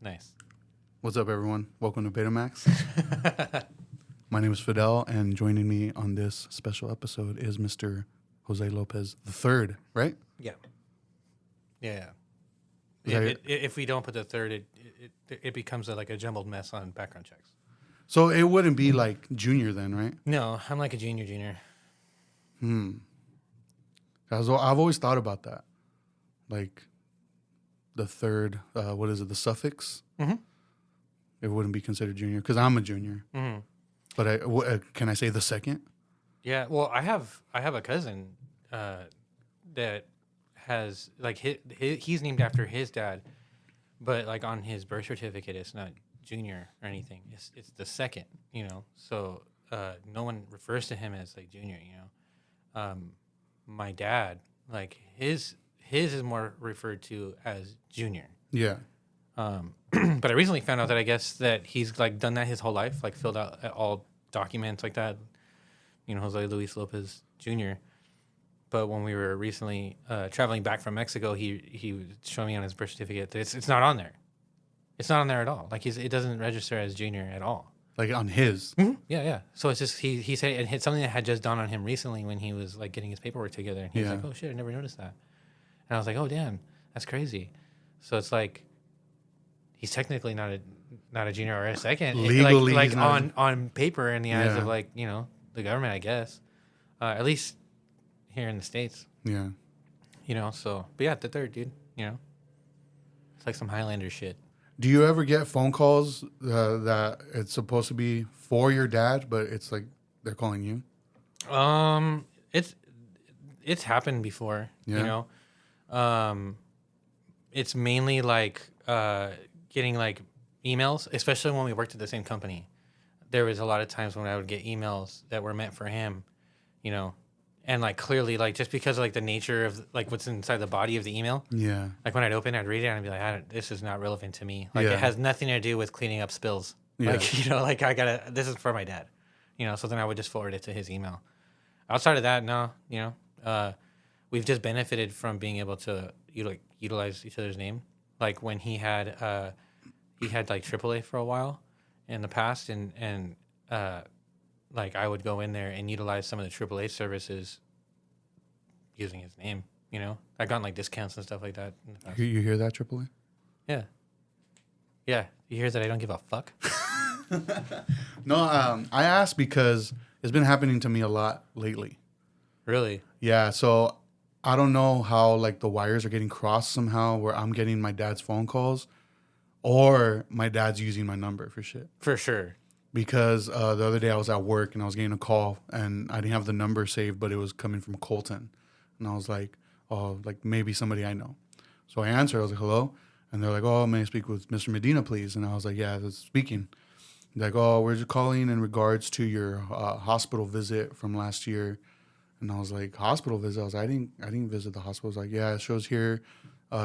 Nice. What's up, everyone? Welcome to Betamax. My name is Fidel, and joining me on this special episode is Mr. Jose Lopez III, right? Yeah. Yeah. Is If we don't put the third, it becomes like a jumbled mess on background checks. So it wouldn't be like junior then, right? No, I'm like a junior. I've always thought about that. Like the third, what is it, the suffix? Mm-hmm. It wouldn't be considered junior because I'm a junior. Mm-hmm. But can I say the second? Yeah. Well, I have a cousin that has like he's named after his dad, but like on his birth certificate, it's not junior or anything. It's the second. So no one refers to him as like junior. My dad, like his is more referred to as junior. Yeah. But I recently found out that I guess that he's like done that his whole life, like filled out all documents like that. Jose Luis Lopez Jr. But when we were recently traveling back from Mexico, he was showing me on his birth certificate that it's not on there. It's not on there at all. Like it doesn't register as junior at all. Like on his? Mm-hmm. Yeah. So it's just he said it hit something that had just dawned on him recently when he was like getting his paperwork together, and he was like, "Oh shit, I never noticed that." And I was like, "Oh damn, that's crazy." So it's like he's technically not a junior or a second, legally, like on paper in the eyes of like the government, I guess, at least here in the States. Yeah. So but yeah, the third dude. It's like some Highlander shit. Do you ever get phone calls that it's supposed to be for your dad, but it's like they're calling you? It's happened before. Yeah. It's mainly like getting like emails, especially when we worked at the same company. There was a lot of times when I would get emails that were meant for him, and like clearly like just because of like the nature of like what's inside the body of the email. Yeah. Like when I'd open it, I'd read it and I'd be like, this is not relevant to me. Like it has nothing to do with cleaning up spills. Yeah. Like this is for my dad. So then I would just forward it to his email. Outside of that, no, we've just benefited from being able to utilize each other's name. Like when he had like AAA for a while in the past, and like I would go in there and utilize some of the AAA services using his name. I got like discounts and stuff like that in the past. You hear that, AAA? Yeah. Yeah. You hear that I don't give a fuck? No, I asked because it's been happening to me a lot lately. Really? Yeah, so I don't know how like the wires are getting crossed somehow where I'm getting my dad's phone calls or my dad's using my number for shit. For sure. Because the other day I was at work and I was getting a call and I didn't have the number saved, but it was coming from Colton. And I was like, oh, like maybe somebody I know. So I answered. I was like, hello? And they're like, oh, may I speak with Mr. Medina, please? And I was like, yeah, that's speaking. They're like, oh, we're just calling in regards to your hospital visit from last year. And I was like, hospital visit? I was like, I didn't visit the hospital. I was like, yeah, it shows here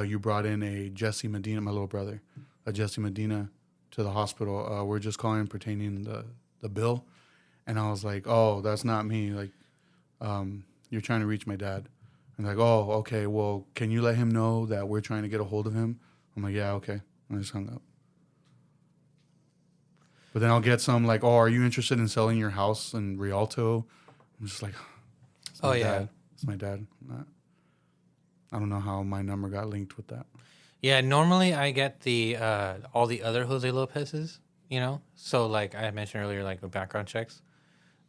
you brought in a Jesse Medina, my little brother, a Jesse Medina to the hospital. We're just calling pertaining the bill. And I was like, oh, that's not me. Like, you're trying to reach my dad. And like, oh, okay, well, can you let him know that we're trying to get a hold of him? I'm like, yeah, okay. And I just hung up. But then I'll get some like, oh, are you interested in selling your house in Rialto? I'm just like, oh, yeah. Dad. It's my dad. I don't know how my number got linked with that. Yeah, normally I get the all the other Jose Lopez's, So like I mentioned earlier, like with background checks,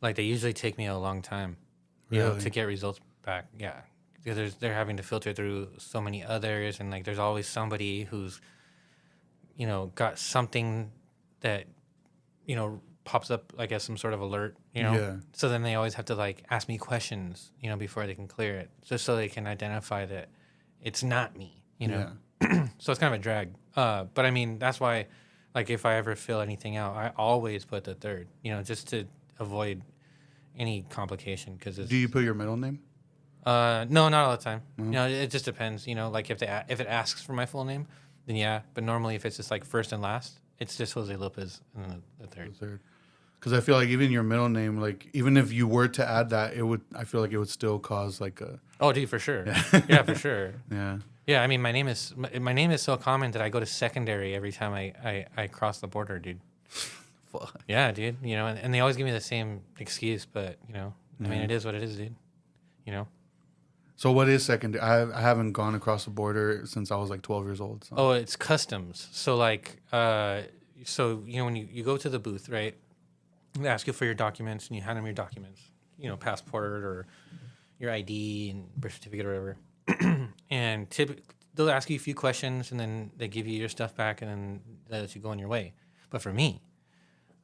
like they usually take me a long time, to get results back. Yeah, because they're having to filter through so many others, and like there's always somebody who's, got something that, pops up like as some sort of alert, Yeah. So then they always have to like ask me questions, before they can clear it, just so they can identify that it's not me, Yeah. So it's kind of a drag. But I mean, that's why, like, if I ever fill anything out, I always put the third, just to avoid any complication. Do you put your middle name? No, not all the time. Mm-hmm. It just depends. Like if it asks for my full name, then yeah. But normally, if it's just like first and last, it's just Jose Lopez and then the third. The third. Because I feel like even your middle name, like even if you were to add that, I feel like it would still cause like a. Oh, dude, for sure. Yeah, for sure. Yeah. Yeah, I mean, my name is so common that I go to secondary every time I cross the border, dude. Fuck. Yeah, dude. You know, and they always give me the same excuse, but you know, I mean, it is what it is, dude. You know. So what is secondary? I haven't gone across the border since I was like 12 years old. So. Oh, it's customs. So like, so you know, when you go to the booth, right? They ask you for your documents, and you hand them your documents. You know, passport or your ID and birth certificate or whatever. And they'll ask you a few questions, and then they give you your stuff back, and then they let you go on your way. But for me,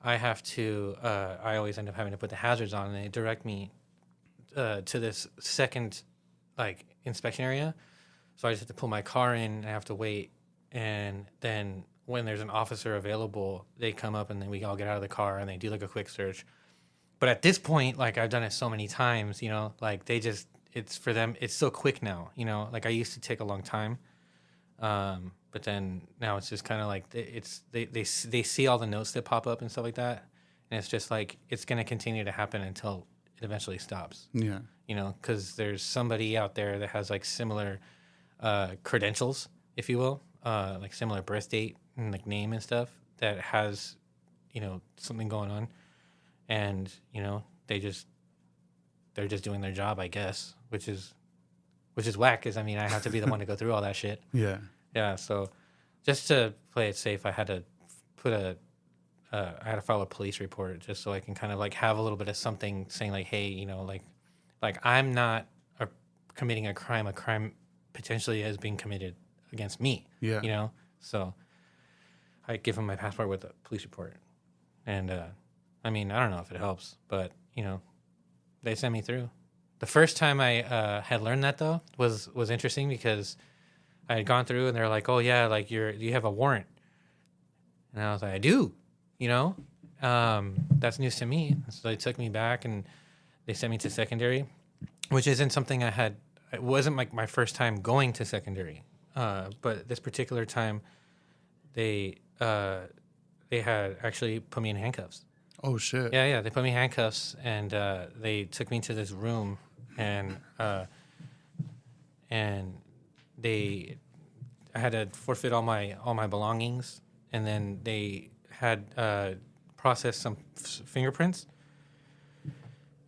I have to. I always end up having to put the hazards on, and they direct me to this second, like, inspection area. So I just have to pull my car in, and I have to wait, and then when there's an officer available, they come up, and then we all get out of the car, and they do like a quick search. But at this point, like I've done it so many times, you know, like it's for them, it's so quick now, you know, like I used to take a long time. But then now it's just kind of like they see all the notes that pop up and stuff like that. And it's just like, it's going to continue to happen until it eventually stops. Yeah. You know, because there's somebody out there that has like similar credentials, if you will, like similar birth date and like name and stuff that has, you know, something going on. And, you know, they're just doing their job, I guess, which is whack. Because I mean, I have to be the one to go through all that shit. Yeah. Yeah. So just to play it safe, I had to file a police report just so I can kind of like have a little bit of something saying like, hey, you know, like I'm not committing a crime. A crime potentially is being committed against me. Yeah. You know. So I give them my passport with a police report, and I mean, I don't know if it helps, but, you know, they sent me through. The first time I had learned that, though, was interesting because I had gone through and they're like, oh, yeah, like you have a warrant. And I was like, I do, you know? That's news to me. So they took me back and they sent me to secondary, which isn't something it wasn't like my first time going to secondary. But this particular time, they had actually put me in handcuffs. Oh shit. Yeah. They put me in handcuffs and they took me to this room and I had to forfeit all my belongings, and then they had processed some fingerprints,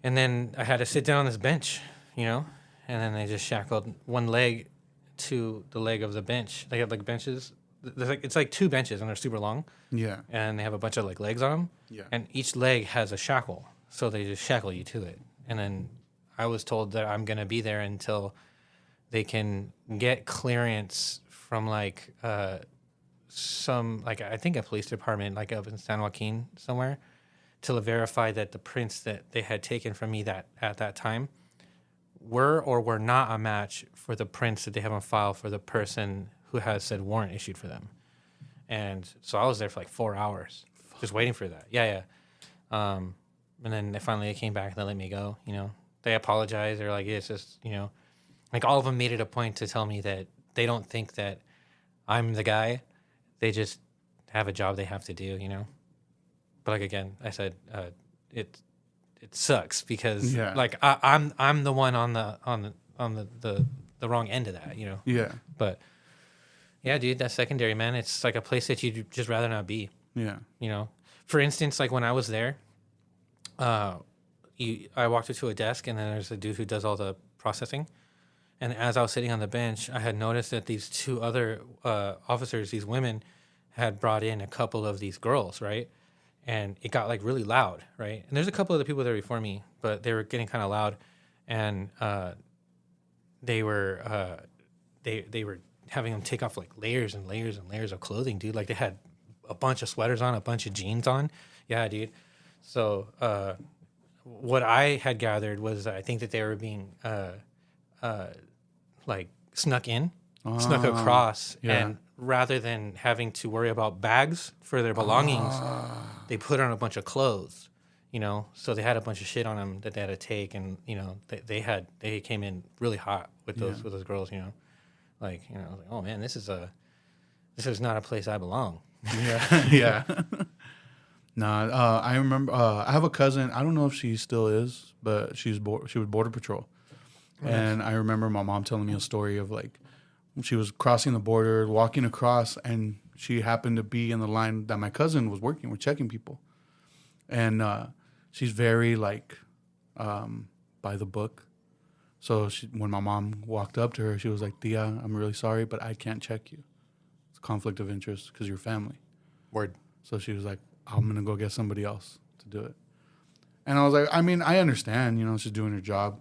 and then I had to sit down on this bench, you know, and then they just shackled one leg to the leg of the bench. They have like benches. It's like two benches and they're super long. Yeah. And they have a bunch of like legs on them. Yeah. And each leg has a shackle. So they just shackle you to it. And then I was told that I'm going to be there until they can get clearance from like some, like I think a police department like up in San Joaquin somewhere to verify that the prints that they had taken from me at that time were or were not a match for the prints that they have on file for the person who has said warrant issued for them. And so I was there for like 4 hours just waiting for that. Yeah. And then they came back and they let me go, you know. They apologized. They're like, yeah, it's just, you know, like all of them made it a point to tell me that they don't think that I'm the guy. They just have a job they have to do, you know. But like again, I said, it sucks because like I'm the one on the wrong end of that, you know. Yeah. But yeah, dude, that's secondary, man. It's like a place that you'd just rather not be. Yeah. You know, for instance, like when I was there, I walked up to a desk and then there's a dude who does all the processing. And as I was sitting on the bench, I had noticed that these two other officers, these women, had brought in a couple of these girls, right? And it got like really loud, right? And there's a couple of the people there before me, but they were getting kind of loud, and they were having them take off like layers and layers and layers of clothing, dude. Like they had a bunch of sweaters on, a bunch of jeans on. Yeah, dude. So what I had gathered was I think that they were being like snuck across, and rather than having to worry about bags for their belongings, they put on a bunch of clothes, you know. So they had a bunch of shit on them that they had to take, and you know they came in really hot with those girls, you know. Like, you know, I was like, oh man, this is not a place I belong. Yeah. Yeah. Nah, I remember. I have a cousin. I don't know if she still is, but she was Border Patrol. Right. And I remember my mom telling me a story of like She was crossing the border, walking across, and she happened to be in the line that my cousin was working. We're checking people, and she's very like by the book. So when my mom walked up to her, she was like, "Tia, I'm really sorry, but I can't check you. It's a conflict of interest because you're family." Word. So she was like, "I'm gonna go get somebody else to do it." And I was like, I mean, I understand, she's doing her job,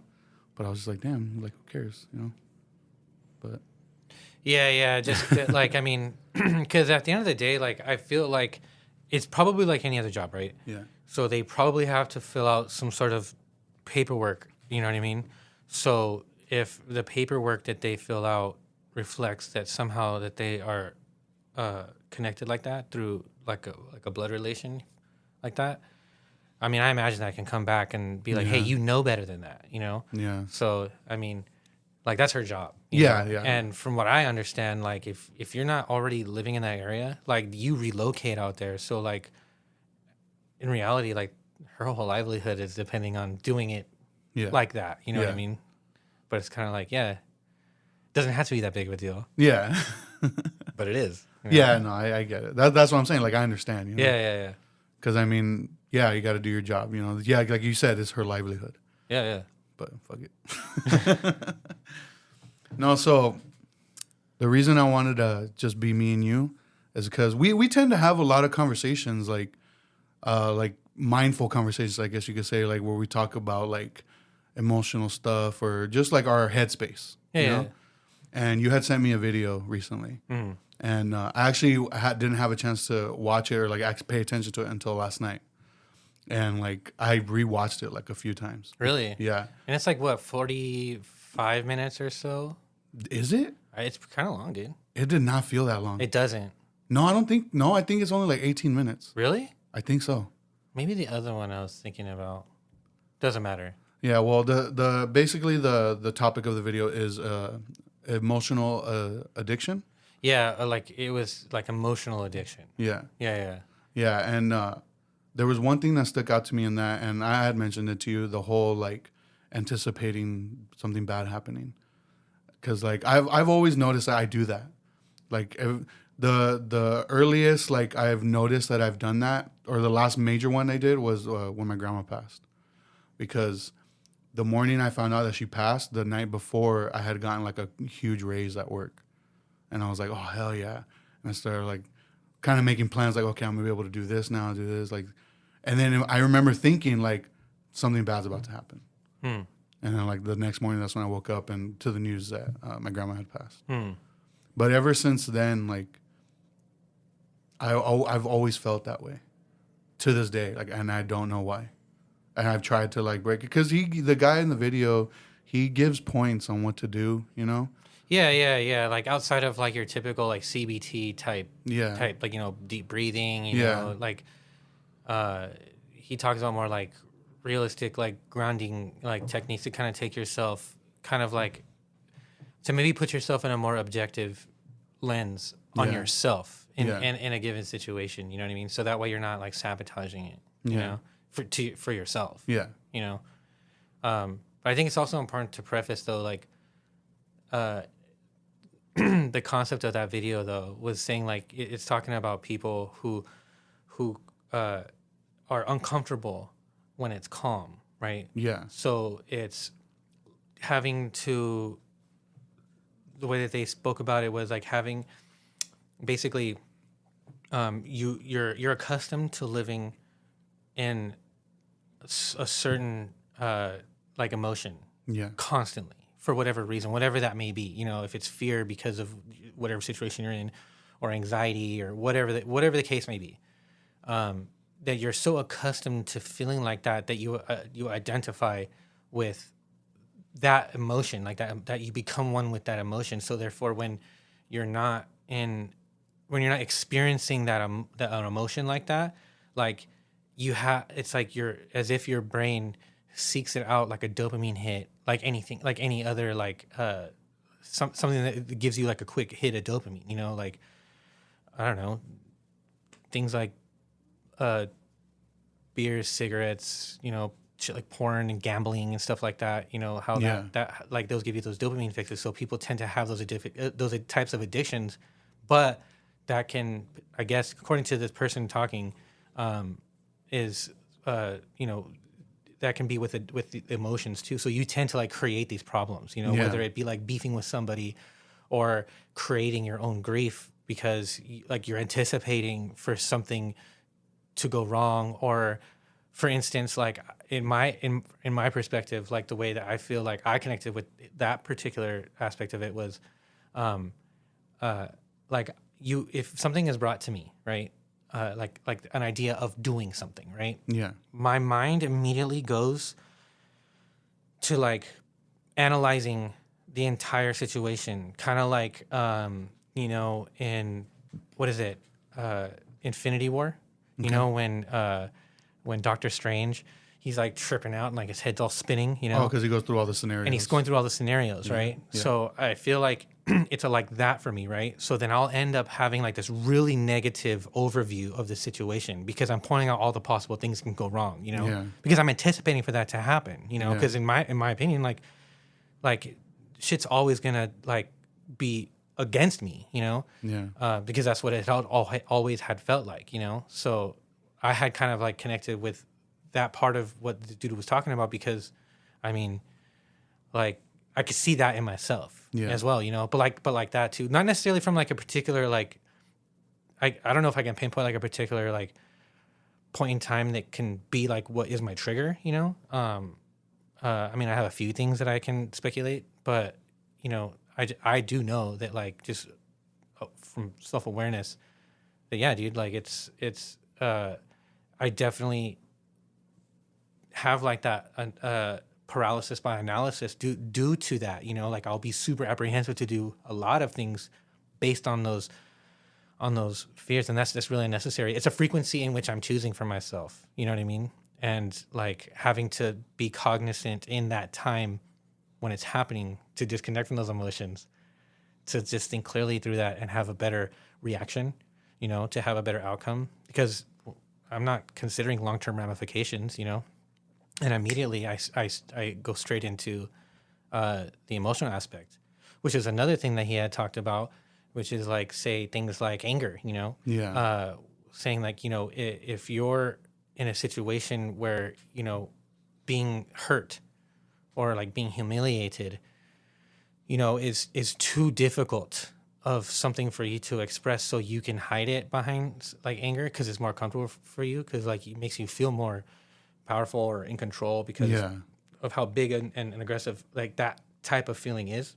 but I was just like, damn, like, who cares. But Yeah. Just like, I mean, because at the end of the day, like, I feel like it's probably like any other job, right? yeah, So they probably have to fill out some sort of paperwork. You know what I mean? So if the paperwork that they fill out reflects that somehow that they are connected like that through like a blood relation like that, I mean, I imagine that can come back and be like, hey, Yeah. you know better than that, yeah, So, I mean, like, that's her job. Yeah, know? yeah. And from what I understand, like, if you're not already living in that area, like, you relocate out there. So, like, in reality, like, her whole livelihood is depending on doing it yeah, like that. You know what I Yeah. mean? But it's kind of like, yeah, doesn't have to be that big of a deal, yeah, but it is. yeah. No, I get it. That's what I'm saying. Like, I understand. Yeah. Because I mean, yeah, you got to do your job. Yeah, like you said, it's her livelihood. Yeah. But fuck it. No, so the reason I wanted to just be me and you is because we tend to have a lot of conversations, like mindful conversations, I guess you could say, like where we talk about like emotional stuff or just like our headspace. Yeah. And you had sent me a video recently, and I actually didn't have a chance to watch it or like pay attention to it until last night. And like I rewatched it like a few times. Really? Yeah. And it's like, what, 45 minutes or so? Is it? It's kind of long, dude. It did not feel that long. It doesn't. No, I don't think. No, I think it's only like 18 minutes. Really? I think so. Maybe the other one I was thinking about. Doesn't matter. Yeah. Well, the basically the topic of the video is emotional addiction. Yeah, like it was like emotional addiction. Yeah. Yeah. Yeah. And there was one thing that stuck out to me in that, and I had mentioned it to you, the whole like anticipating something bad happening. Because like I've always noticed that I do that. Like the earliest like I've noticed that I've done that, or the last major one I did was when my grandma passed. Because the morning I found out that she passed, the night before I had gotten like a huge raise at work, and I was like, oh hell yeah! And I started like kind of making plans, like okay, I'm gonna be able to do this now, do this, like, and then I remember thinking like something bad's about to happen. And then, like, the next morning, that's when I woke up and to the news that my grandma had passed. But ever since then, like, I've always felt that way to this day. Like, and I don't know why. And I've tried to, like, break it. Because the guy in the video, he gives points on what to do, Yeah. Like outside of like your typical like CBT type, like, deep breathing, you know, like he talks about more like realistic like grounding like techniques to kind of take yourself kind of like to maybe put yourself in a more objective lens on yourself in a given situation, you know what I mean? So that way you're not like sabotaging it, you know, for yourself. Yeah. But I think it's also important to preface though, like the concept of that video though was saying like it's talking about people who are uncomfortable when it's calm, right? Yeah. So it's having to, the way that they spoke about it was like having, basically, you're accustomed to living in a certain like emotion, constantly for whatever reason, whatever that may be. You know, if it's fear because of whatever situation you're in, or anxiety, or whatever the case may be. That you're so accustomed to feeling like that you identify with that emotion, like that you become one with that emotion. So therefore, when you're not experiencing that emotion like that, like it's like you're as if your brain seeks it out like a dopamine hit, like anything, like any other like something that gives you like a quick hit of dopamine. You know, like I don't know, things like beers, cigarettes, shit like porn and gambling and stuff like that. You know how Yeah. that like those give you those dopamine fixes. So people tend to have those types of addictions, but that can, I guess, according to this person talking, is you know, that can be with the emotions too. So you tend to like create these problems, you know, Yeah. whether it be like beefing with somebody or creating your own grief because like you're anticipating for something to go wrong, or for instance, like in my perspective, like the way that I feel like I connected with that particular aspect of it was like if something is brought to me, right? Like an idea of doing something, right? Yeah. My mind immediately goes to like analyzing the entire situation, kind of like you know, in what is it, Infinity War? You know, when Doctor Strange, he's like tripping out and like his head's all spinning, you Oh, know, because he goes through all the scenarios. and he's going through all the scenarios, right? Yeah. So I feel like it's like that for me, right? So then I'll end up having like this really negative overview of the situation because I'm pointing out all the possible things can go wrong, you know, Yeah. because I'm anticipating for that to happen, you know, Yeah. because in my opinion, like shit's always gonna like be against me, you know, Yeah. because that's what it always had felt like, you know. So I had kind of like connected with that part of what the dude was talking about because, I mean, like I could see that in myself Yeah. as well, you know. But like that too, not necessarily from like a particular like, I don't know if I can pinpoint like a particular like point in time that can be like what is my trigger, you know. I mean, I have a few things that I can speculate, but you know, I do know that like just from self-awareness that yeah, dude, like it's I definitely have like that paralysis by analysis due to that, you know, like I'll be super apprehensive to do a lot of things based on those fears, and that's really unnecessary. It's a frequency in which I'm choosing for myself, you know what I mean? And like having to be cognizant in that time when it's happening to disconnect from those emotions, to just think clearly through that and have a better reaction, you know, to have a better outcome, because I'm not considering long-term ramifications, you know. And immediately I go straight into the emotional aspect, which is another thing that he had talked about, which is like, say things like anger, you know, Yeah. saying like, you know, if you're in a situation where, you know, being hurt or like being humiliated, you know, is too difficult of something for you to express, so you can hide it behind like anger because it's more comfortable for you, because like it makes you feel more powerful or in control because Yeah. of how big and aggressive like that type of feeling is,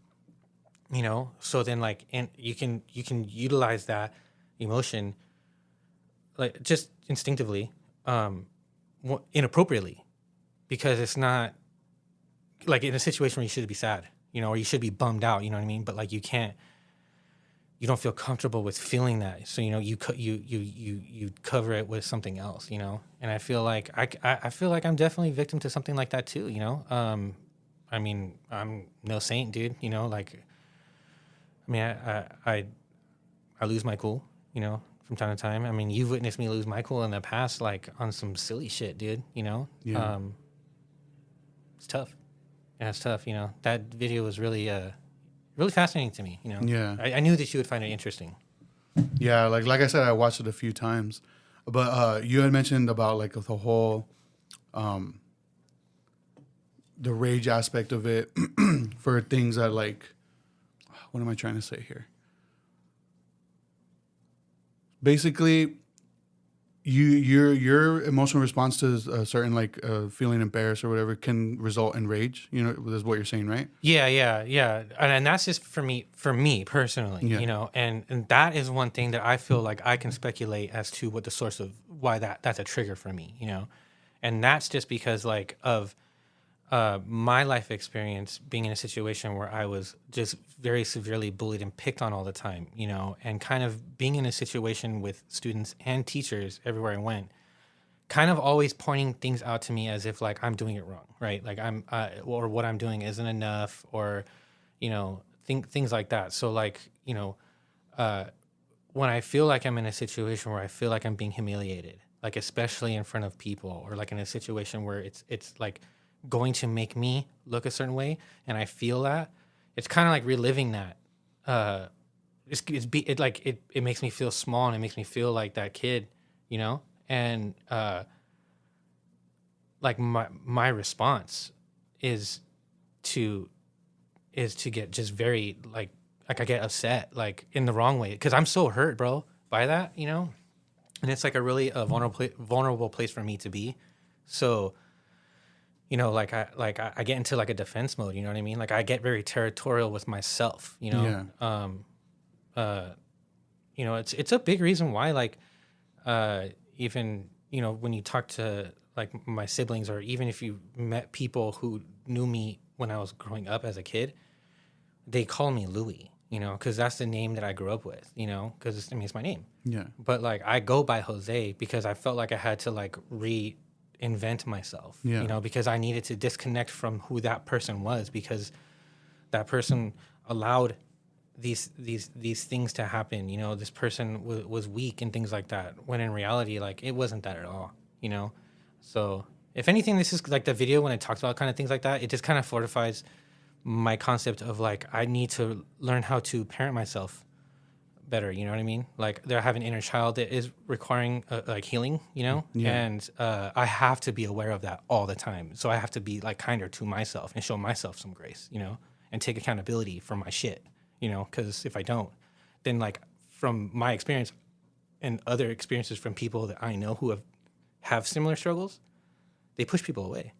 you know. So then like, and you can utilize that emotion like just instinctively, inappropriately, because it's not like in a situation where you should be sad, you know, or you should be bummed out, you know what I mean? But like you don't feel comfortable with feeling that, so you know you cover it with something else, you know. And I feel like I feel like I'm definitely victim to something like that too, you know. I mean, I'm no saint, dude, you know. Like, I mean, I lose my cool, you know, from time to time. I mean, you've witnessed me lose my cool in the past, like on some silly shit, dude, you know. Yeah. It's tough. Yeah, it's tough, you know. That video was really really fascinating to me, you know. Yeah. I knew that you would find it interesting. Yeah, like I said, I watched it a few times, but you had mentioned about like the whole, the rage aspect of it for things that like, what am I trying to say here? Basically, your emotional response to a certain like feeling embarrassed or whatever can result in rage. You know, is what you're saying, right? Yeah, and that's just for me personally, Yeah. you know, and that is one thing that I feel like I can speculate as to what the source of why that's a trigger for me, you know. And that's just because like of my life experience being in a situation where I was just very severely bullied and picked on all the time, you know, and kind of being in a situation with students and teachers everywhere I went, kind of always pointing things out to me as if like I'm doing it wrong, right? Like I'm or what I'm doing isn't enough, or you know, things like that. So like, you know, when I feel like I'm in a situation where I feel like I'm being humiliated, like especially in front of people, or like in a situation where it's like going to make me look a certain way, and I feel that, it's kind of like reliving that. Uh, it makes me feel small, and it makes me feel like that kid, you know. And like my response is to get just very like I get upset, like in the wrong way, because I'm so hurt, bro, by that, you know. And it's like a really vulnerable place for me to be. So, you know, I get into like a defense mode, you know what I mean? Like I get very territorial with myself, you know. Yeah. Uh you know, it's a big reason why, like, even, you know, when you talk to like my siblings, or even if you met people who knew me when I was growing up as a kid, they call me Louis, you know, because that's the name that I grew up with, you know, because I mean, it's my name. Yeah. But like I go by Jose because I felt like I had to like reinvent myself, Yeah. you know, because I needed to disconnect from who that person was, because that person allowed these things to happen. You know, this person was weak and things like that. When in reality, like it wasn't that at all. You know, so if anything, this is like the video when it talks about kind of things like that. It just kind of fortifies my concept of like I need to learn how to parent myself better. You know what I mean? Like I have an inner child that is requiring like healing. You know, Yeah. and I have to be aware of that all the time. So I have to be like kinder to myself and show myself some grace. You know, and take accountability for my shit. You know, because if I don't, then like from my experience and other experiences from people that I know who have similar struggles, they push people away,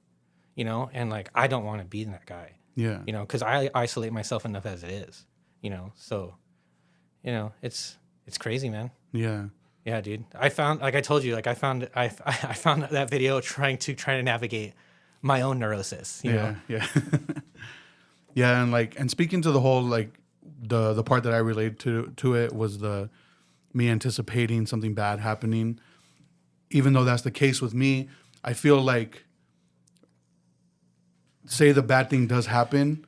you know, and like I don't want to be that guy, Yeah. you know, because I isolate myself enough as it is, you know, so, you know, it's crazy, man. Yeah. Yeah, dude. I found, like I told you, like I found that video trying to navigate my own neurosis, you know? Yeah. Yeah. And like, and speaking to the whole, like the part that I related to it was me anticipating something bad happening. Even though that's the case with me, I feel like, say the bad thing does happen,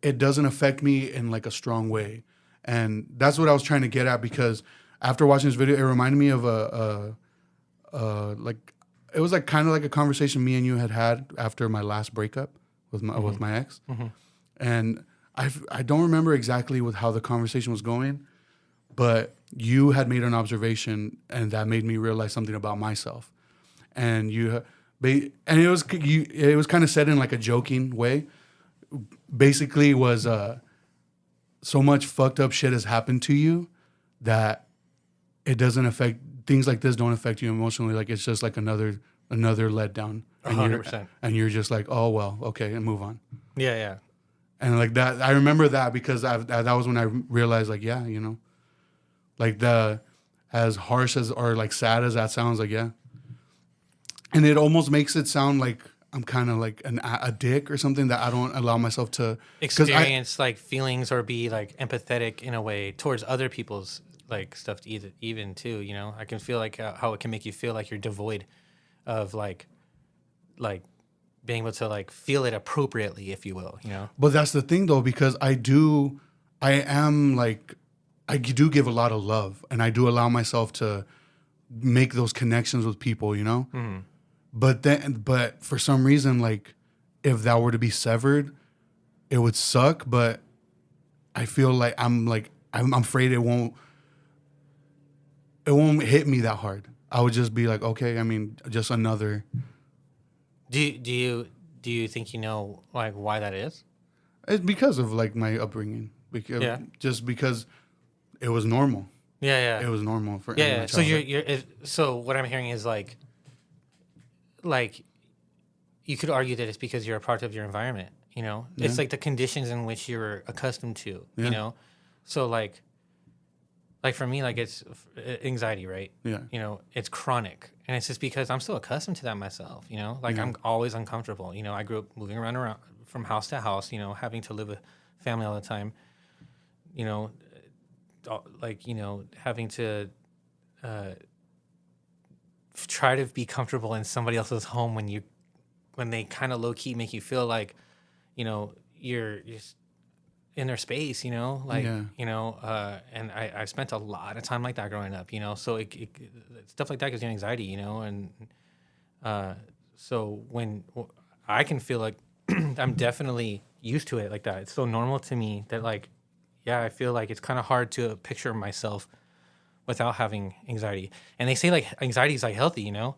it doesn't affect me in like a strong way. And that's what I was trying to get at, because after watching this video, it reminded me of like, it was like kind of like a conversation me and you had after my last breakup with my ex. Mm-hmm. And I don't remember exactly with how the conversation was going, but you had made an observation, and that made me realize something about myself. And it was kind of said in like a joking way. Basically, was so much fucked up shit has happened to you that it doesn't affect, things like this don't affect you emotionally. Like it's just like another letdown, and 100%. you're just like, oh well, okay, and move on. Yeah, yeah. And like that, I remember that because that was when I realized, like, yeah, you know, like as harsh as or like sad as that sounds, like, yeah. And it almost makes it sound like I'm kind of like a dick or something, that I don't allow myself to Experience like feelings or be like empathetic in a way towards other people's like stuff even too, you know. I can feel like how it can make you feel like you're devoid of like being able to like feel it appropriately, if you will, you know. But that's the thing though, because I do give a lot of love, and I do allow myself to make those connections with people, you know. Mm-hmm. But for some reason, like if that were to be severed, it would suck. But I feel like I'm afraid it won't hit me that hard. I would just be like, okay, I mean, just another. Do you think you know like why that is? It's because of like my upbringing. Just because it was normal. Yeah, It was normal for yeah. So so what I'm hearing is like you could argue that it's because you're a part of your environment. You know, it's like the conditions in which you're accustomed to. Yeah. You know, so like for me, like it's anxiety, right? Yeah. You know, it's chronic, and it's just because I'm so accustomed to that myself. You know, like I'm always uncomfortable. You know, I grew up moving around from house to house. You know, having to live with family all the time. You know, like you know, having to try to be comfortable in somebody else's home when they kind of low key make you feel like, you know, you're in their space, you know, like, Yeah. you know, and I spent a lot of time like that growing up, you know, so stuff like that gives you anxiety, you know, and so when I can feel like I'm definitely used to it like that. It's so normal to me that like, yeah, I feel like it's kind of hard to picture myself without having anxiety. And they say like anxiety is like healthy, you know,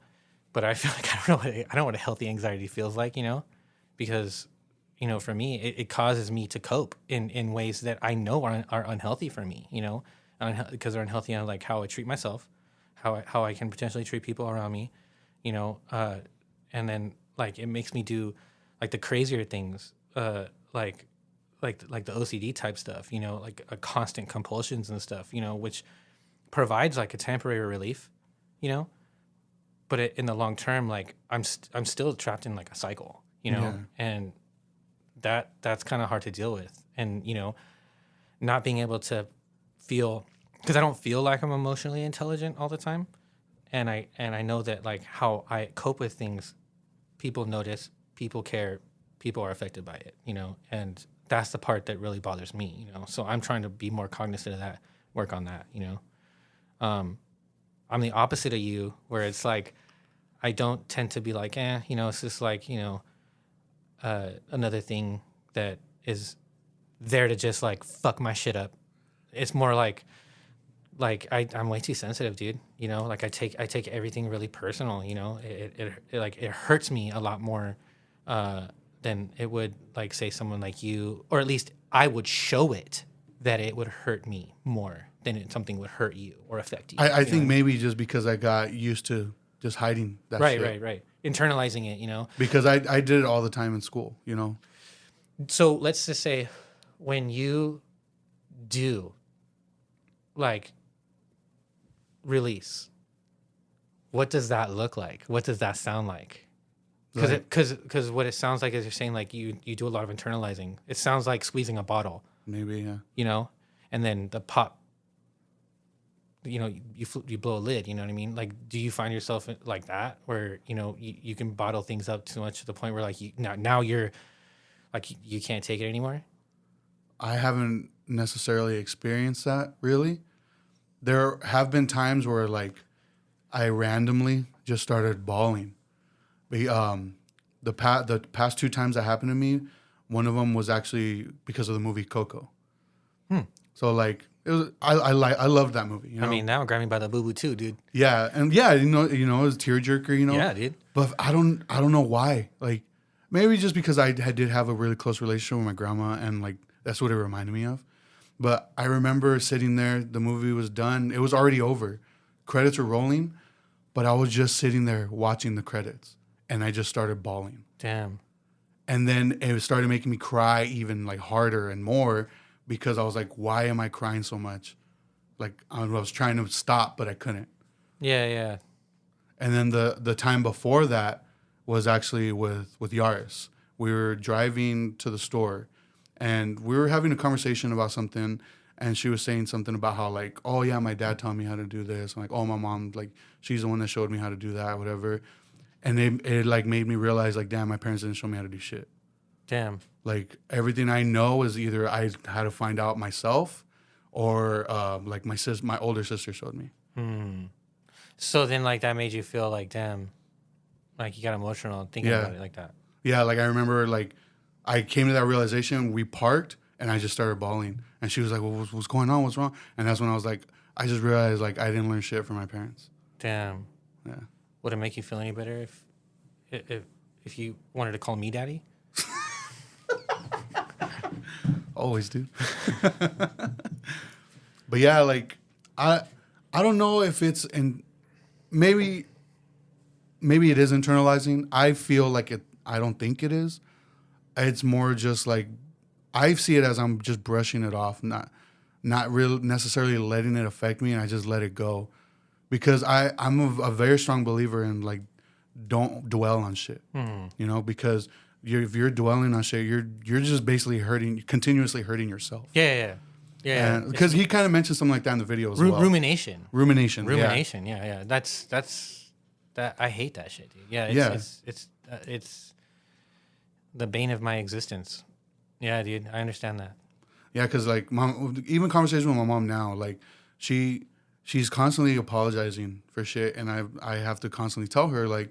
but I feel like I don't know what a healthy anxiety feels like, you know, because you know, for me, it causes me to cope in ways that I know are unhealthy for me, you know, because they're unhealthy on like how I treat myself, how I can potentially treat people around me, you know, and then like it makes me do like the crazier things, like like the OCD type stuff, you know, like constant compulsions and stuff, you know, which provides like a temporary relief, you know, but in the long term, like I'm still trapped in like a cycle, you know, Yeah. and that's kind of hard to deal with, and you know, not being able to feel because I don't feel like I'm emotionally intelligent all the time, and I know that like how I cope with things, people notice, people care, people are affected by it, you know, and that's the part that really bothers me, you know. So I'm trying to be more cognizant of that, work on that, you know. I'm the opposite of you, where it's like I don't tend to be like, you know, it's just like, you know, another thing that is there to just like fuck my shit up. It's more like I'm way too sensitive, dude. You know, like I take everything really personal. You know, it like it hurts me a lot more than it would like say someone like you, or at least I would show it that it would hurt me more than something would hurt you or affect you. I You know think what maybe just because I got used to just hiding that Right, shit. right. Internalizing it, you know. Because I did it all the time in school, you know. So let's just say when you do like release, what does that look like? What does that sound like? Like Because what it sounds like is you're saying like you do a lot of internalizing. It sounds like squeezing a bottle, maybe, yeah. you know, and then the pop, you know, you blow a lid. You know what I mean? Like, do you find yourself like that, where you know you can bottle things up too much to the point where like now you're like you can't take it anymore? I haven't necessarily experienced that really. There have been times where like I randomly just started bawling. But, the past two times that happened to me, one of them was actually because of the movie Coco. So like it was I loved that movie. You know? I mean, now I'm grabbing by the boo boo too, dude. Yeah, and yeah, you know, it was a tearjerker. You know. Yeah, dude. But I don't know why. Like maybe just because did have a really close relationship with my grandma, and like that's what it reminded me of. But I remember sitting there. The movie was done. It was already over. Credits were rolling, but I was just sitting there watching the credits, and I just started bawling. Damn. And then it started making me cry even like harder and more because I was like, why am I crying so much? Like I was trying to stop, but I couldn't. Yeah, yeah. And then the time before that was actually with Yaris. We were driving to the store, and we were having a conversation about something. And she was saying something about how like, oh yeah, my dad taught me how to do this. I'm like, oh, my mom, like she's the one that showed me how to do that, whatever. And it like made me realize like, damn, my parents didn't show me how to do shit. Damn. Like everything I know is either I had to find out myself, or like my older sister showed me. So then, like, that made you feel like, damn, like you got emotional thinking Yeah. about it like that. Yeah, like I remember, like I came to that realization. We parked, and I just started bawling. And she was like, "Well, what's going on? What's wrong?" And that's when I was like, I just realized like I didn't learn shit from my parents. Damn. Yeah. Would it make you feel any better if you wanted to call me daddy? Always do. But yeah, like I don't know if it's maybe it is internalizing. I feel like it. I don't think it is. It's more just like I see it as I'm just brushing it off, not real necessarily letting it affect me, and I just let it go, because I'm a very strong believer in like don't dwell on shit, you know, because if you're dwelling on shit, you're just basically continuously hurting yourself. Yeah. And because he kind of mentioned something like that in the video as well. Rumination. Rumination. Yeah. That's that. I hate that shit, dude. Yeah. It's the bane of my existence. Yeah, dude. I understand that. Yeah, because like mom, even conversation with my mom now, like she's constantly apologizing for shit, and I have to constantly tell her like,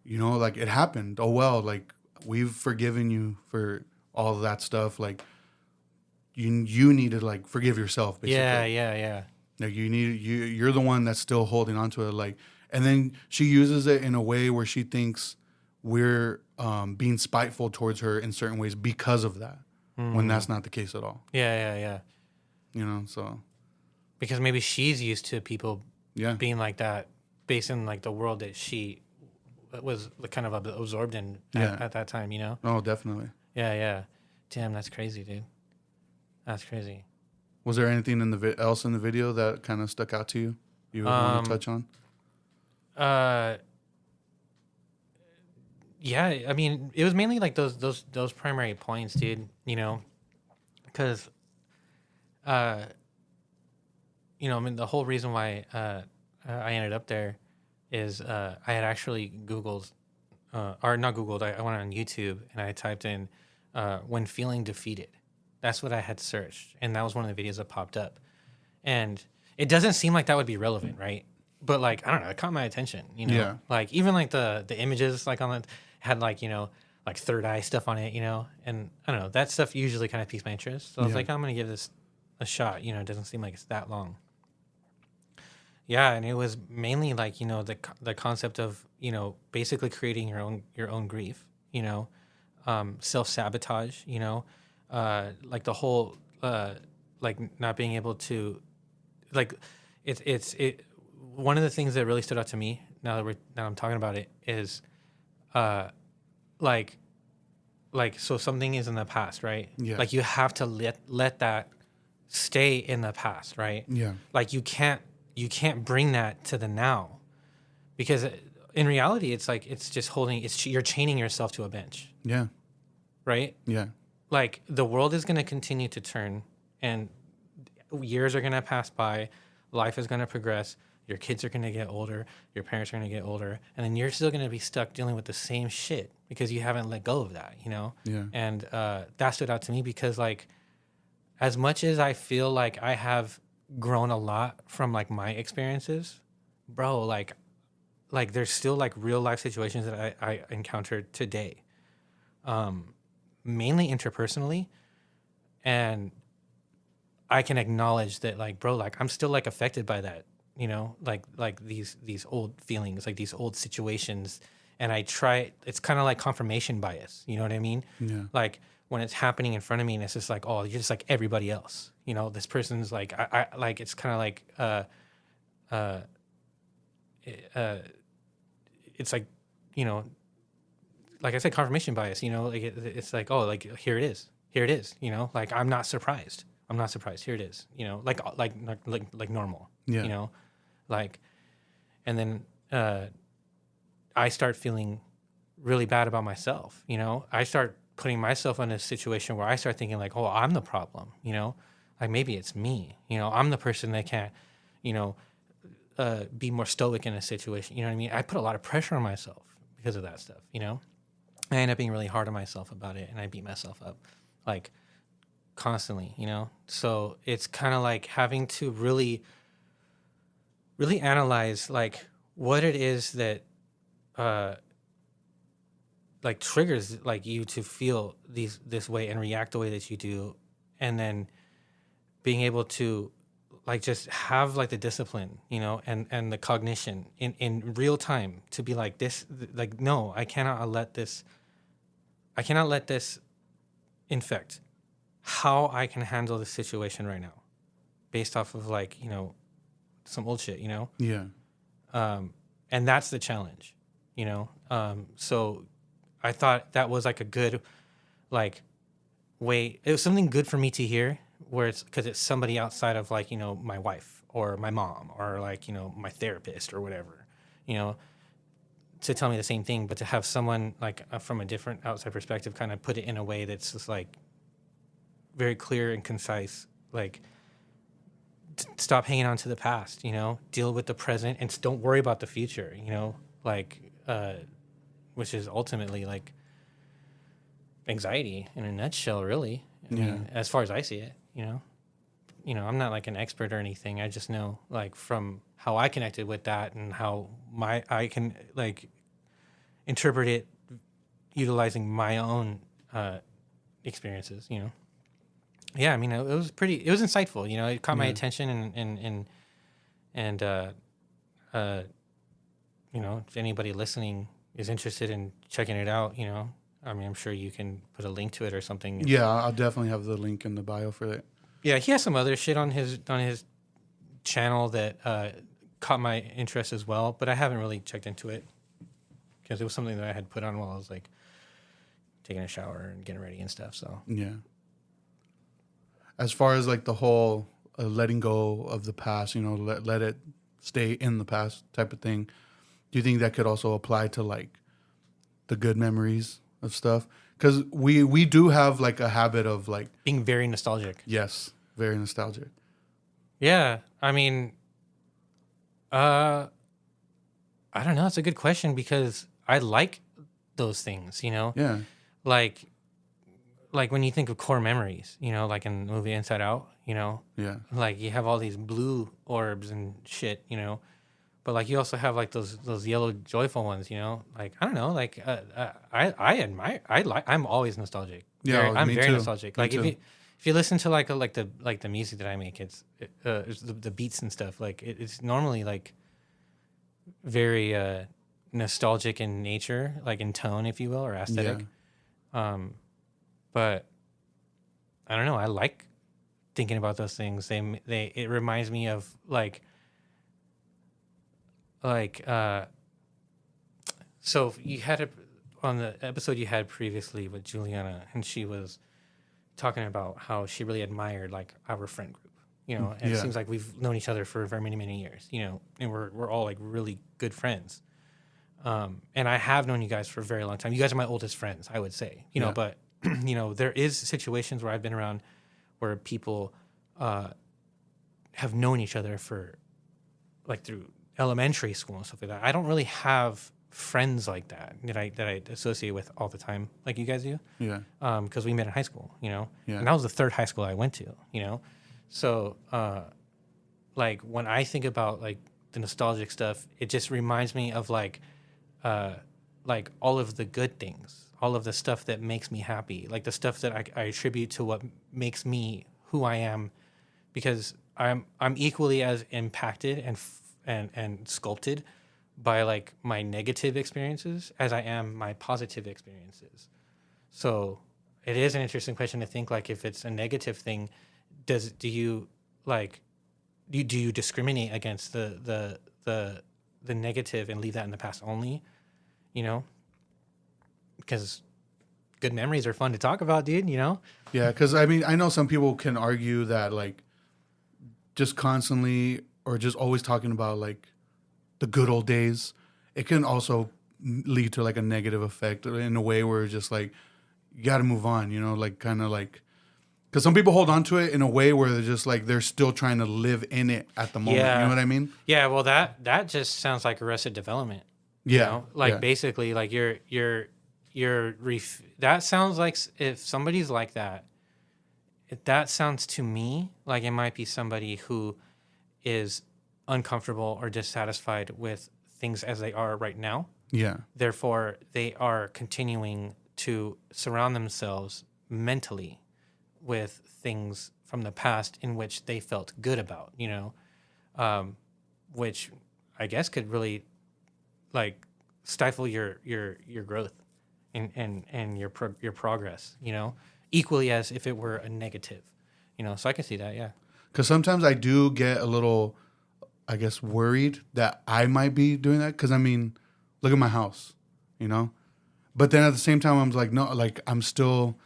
you know, like it happened. Oh well, like we've forgiven you for all of that stuff. Like you need to like forgive yourself, basically. Yeah. Like you're the one that's still holding on to it. Like, and then she uses it in a way where she thinks we're being spiteful towards her in certain ways because of that, when that's not the case at all. Yeah. You know, so Because maybe she's used to people yeah, being like that based in like the world that she was kind of absorbed in Yeah. at that time, you know? oh definitely. Yeah. Damn, that's crazy, dude. That's crazy. Was there anything in the else in the video that kind of stuck out to you? You would want to touch on? Yeah, I mean, it was mainly like those primary points, dude, you know? Cuz you know, I mean, the whole reason why I ended up there is I had actually Googled, or not Googled, I went on YouTube and I typed in when feeling defeated. That's what I had searched. And that was one of the videos that popped up. And it doesn't seem like that would be relevant, right? But like, I don't know, it caught my attention, you know? Yeah. Like even like the images like on the, had like, you know, like third eye stuff on it, you know? And I don't know, that stuff usually kind of piques my interest. So I was like, I'm going to give this a shot. You know, it doesn't seem like it's that long. Yeah, and it was mainly like, you know, the concept of, you know, basically creating your own grief, you know, self-sabotage, you know, like the whole like not being able to like it one of the things that really stood out to me now I'm talking about it is like so something is in the past, right? Yeah. Like you have to let that stay in the past, right? Yeah. Like you can't bring that to the now, because in reality it's like it's just you're chaining yourself to a bench, Yeah. right? Yeah. Like the world is going to continue to turn and years are going to pass by, life is going to progress, your kids are going to get older, your parents are going to get older, and then you're still going to be stuck dealing with the same shit because you haven't let go of that, you know? Yeah. And that stood out to me because like as much as I feel like I have grown a lot from like my experiences, bro, like there's still like real life situations that I encountered today, mainly interpersonally, and I can acknowledge that like, bro, like I'm still like affected by that, you know, like these old feelings, like these old situations, and it's kind of like confirmation bias, you know what I mean? Yeah. Like when it's happening in front of me and it's just like, oh, you're just like everybody else, you know, this person's like, I like, it's kind of like, it's like, you know, like I said, confirmation bias, you know, like it's like, oh, like here it is, you know, like I'm not surprised, here it is, you know, like normal, Yeah. you know, like, and then I start feeling really bad about myself, you know, I start putting myself in a situation where I start thinking like, oh, I'm the problem, you know, like maybe it's me, you know, I'm the person that can't, you know, be more stoic in a situation, you know what I mean? I put a lot of pressure on myself because of that stuff, you know? I end up being really hard on myself about it, and I beat myself up like constantly, you know? So it's kind of like having to really, really analyze like what it is that like triggers like you to feel this way and react the way that you do, and then being able to like just have like the discipline, you know, and the cognition in real time to be like this, like, no, I cannot let this infect how I can handle the situation right now based off of like, you know, some old shit, you know? Yeah. And that's the challenge, you know? So I thought that was like a good, like, way, it was something good for me to hear, where it's because it's somebody outside of like, you know, my wife or my mom or like, you know, my therapist or whatever, you know, to tell me the same thing, but to have someone like from a different outside perspective kind of put it in a way that's just like very clear and concise, like stop hanging on to the past, you know, deal with the present and don't worry about the future, you know, like, which is ultimately like anxiety in a nutshell, really. I mean, as far as I see it, I'm not like an expert or anything. I just know like from how I connected with that and how I can like interpret it utilizing my own experiences. Yeah, I mean, it was insightful. It caught my attention, and if anybody listening is interested in checking it out, I mean, I'm sure you can put a link to it or something. Yeah, I'll definitely have the link in the bio for it. Yeah, he has some other shit on his channel that caught my interest as well, but I haven't really checked into it because it was something that I had put on while I was like taking a shower and getting ready and stuff. So yeah. As far as like the whole letting go of the past, let it stay in the past type of thing, do you think that could also apply to like the good memories of stuff? Because we do have like a habit of like being very nostalgic. Yes, very nostalgic. Yeah, I mean, I don't know. It's a good question because I like those things. Yeah. Like when you think of core memories, like in the movie Inside Out, Yeah. like you have all these blue orbs and shit, but like you also have like those yellow joyful ones, like I don't know, like I'm always nostalgic. Yeah, I'm me very too. nostalgic. Me Like too. if you listen to like the music that I make, it's the beats and stuff. Like it's normally like very nostalgic in nature, like in tone, if you will, or aesthetic. Yeah. But I don't know. I like thinking about those things. It reminds me of so you had on the episode you had previously with Juliana, and she was talking about how she really admired like our friend group, and it seems like we've known each other for very many, many years, and we're all like really good friends. And I have known you guys for a very long time. You guys are my oldest friends, I would say, but there is situations where I've been around where people have known each other for like through elementary school and stuff like that. I don't really have friends like that I associate with all the time like you guys do. Yeah. Because we met in high school, Yeah. and that was the third high school I went to, So like when I think about like the nostalgic stuff, it just reminds me of like all of the good things, all of the stuff that makes me happy, like the stuff that I attribute to what makes me who I am, because I'm equally as impacted and sculpted by like my negative experiences as I am my positive experiences. So it is an interesting question to think like if it's a negative thing, do you discriminate against the negative and leave that in the past only? Because good memories are fun to talk about, dude. Yeah, because I mean, I know some people can argue that like just constantly or just always talking about like the good old days, it can also lead to like a negative effect in a way where it's just like you got to move on, like kind of like because some people hold on to it in a way where they're just like they're still trying to live in it at the moment. Yeah. You know what I mean? Yeah. Well, that just sounds like Arrested Development. Yeah. Basically, like that sounds like if somebody's like that, that sounds to me like it might be somebody who is uncomfortable or dissatisfied with things as they are right now. Yeah. Therefore, they are continuing to surround themselves mentally with things from the past in which they felt good about, which I guess could really like stifle your growth and your progress, equally as if it were a negative, so I can see that. Yeah. Because sometimes I do get a little, I guess, worried that I might be doing that. Because I mean, look at my house, but then at the same time, I'm like, no, like I'm still,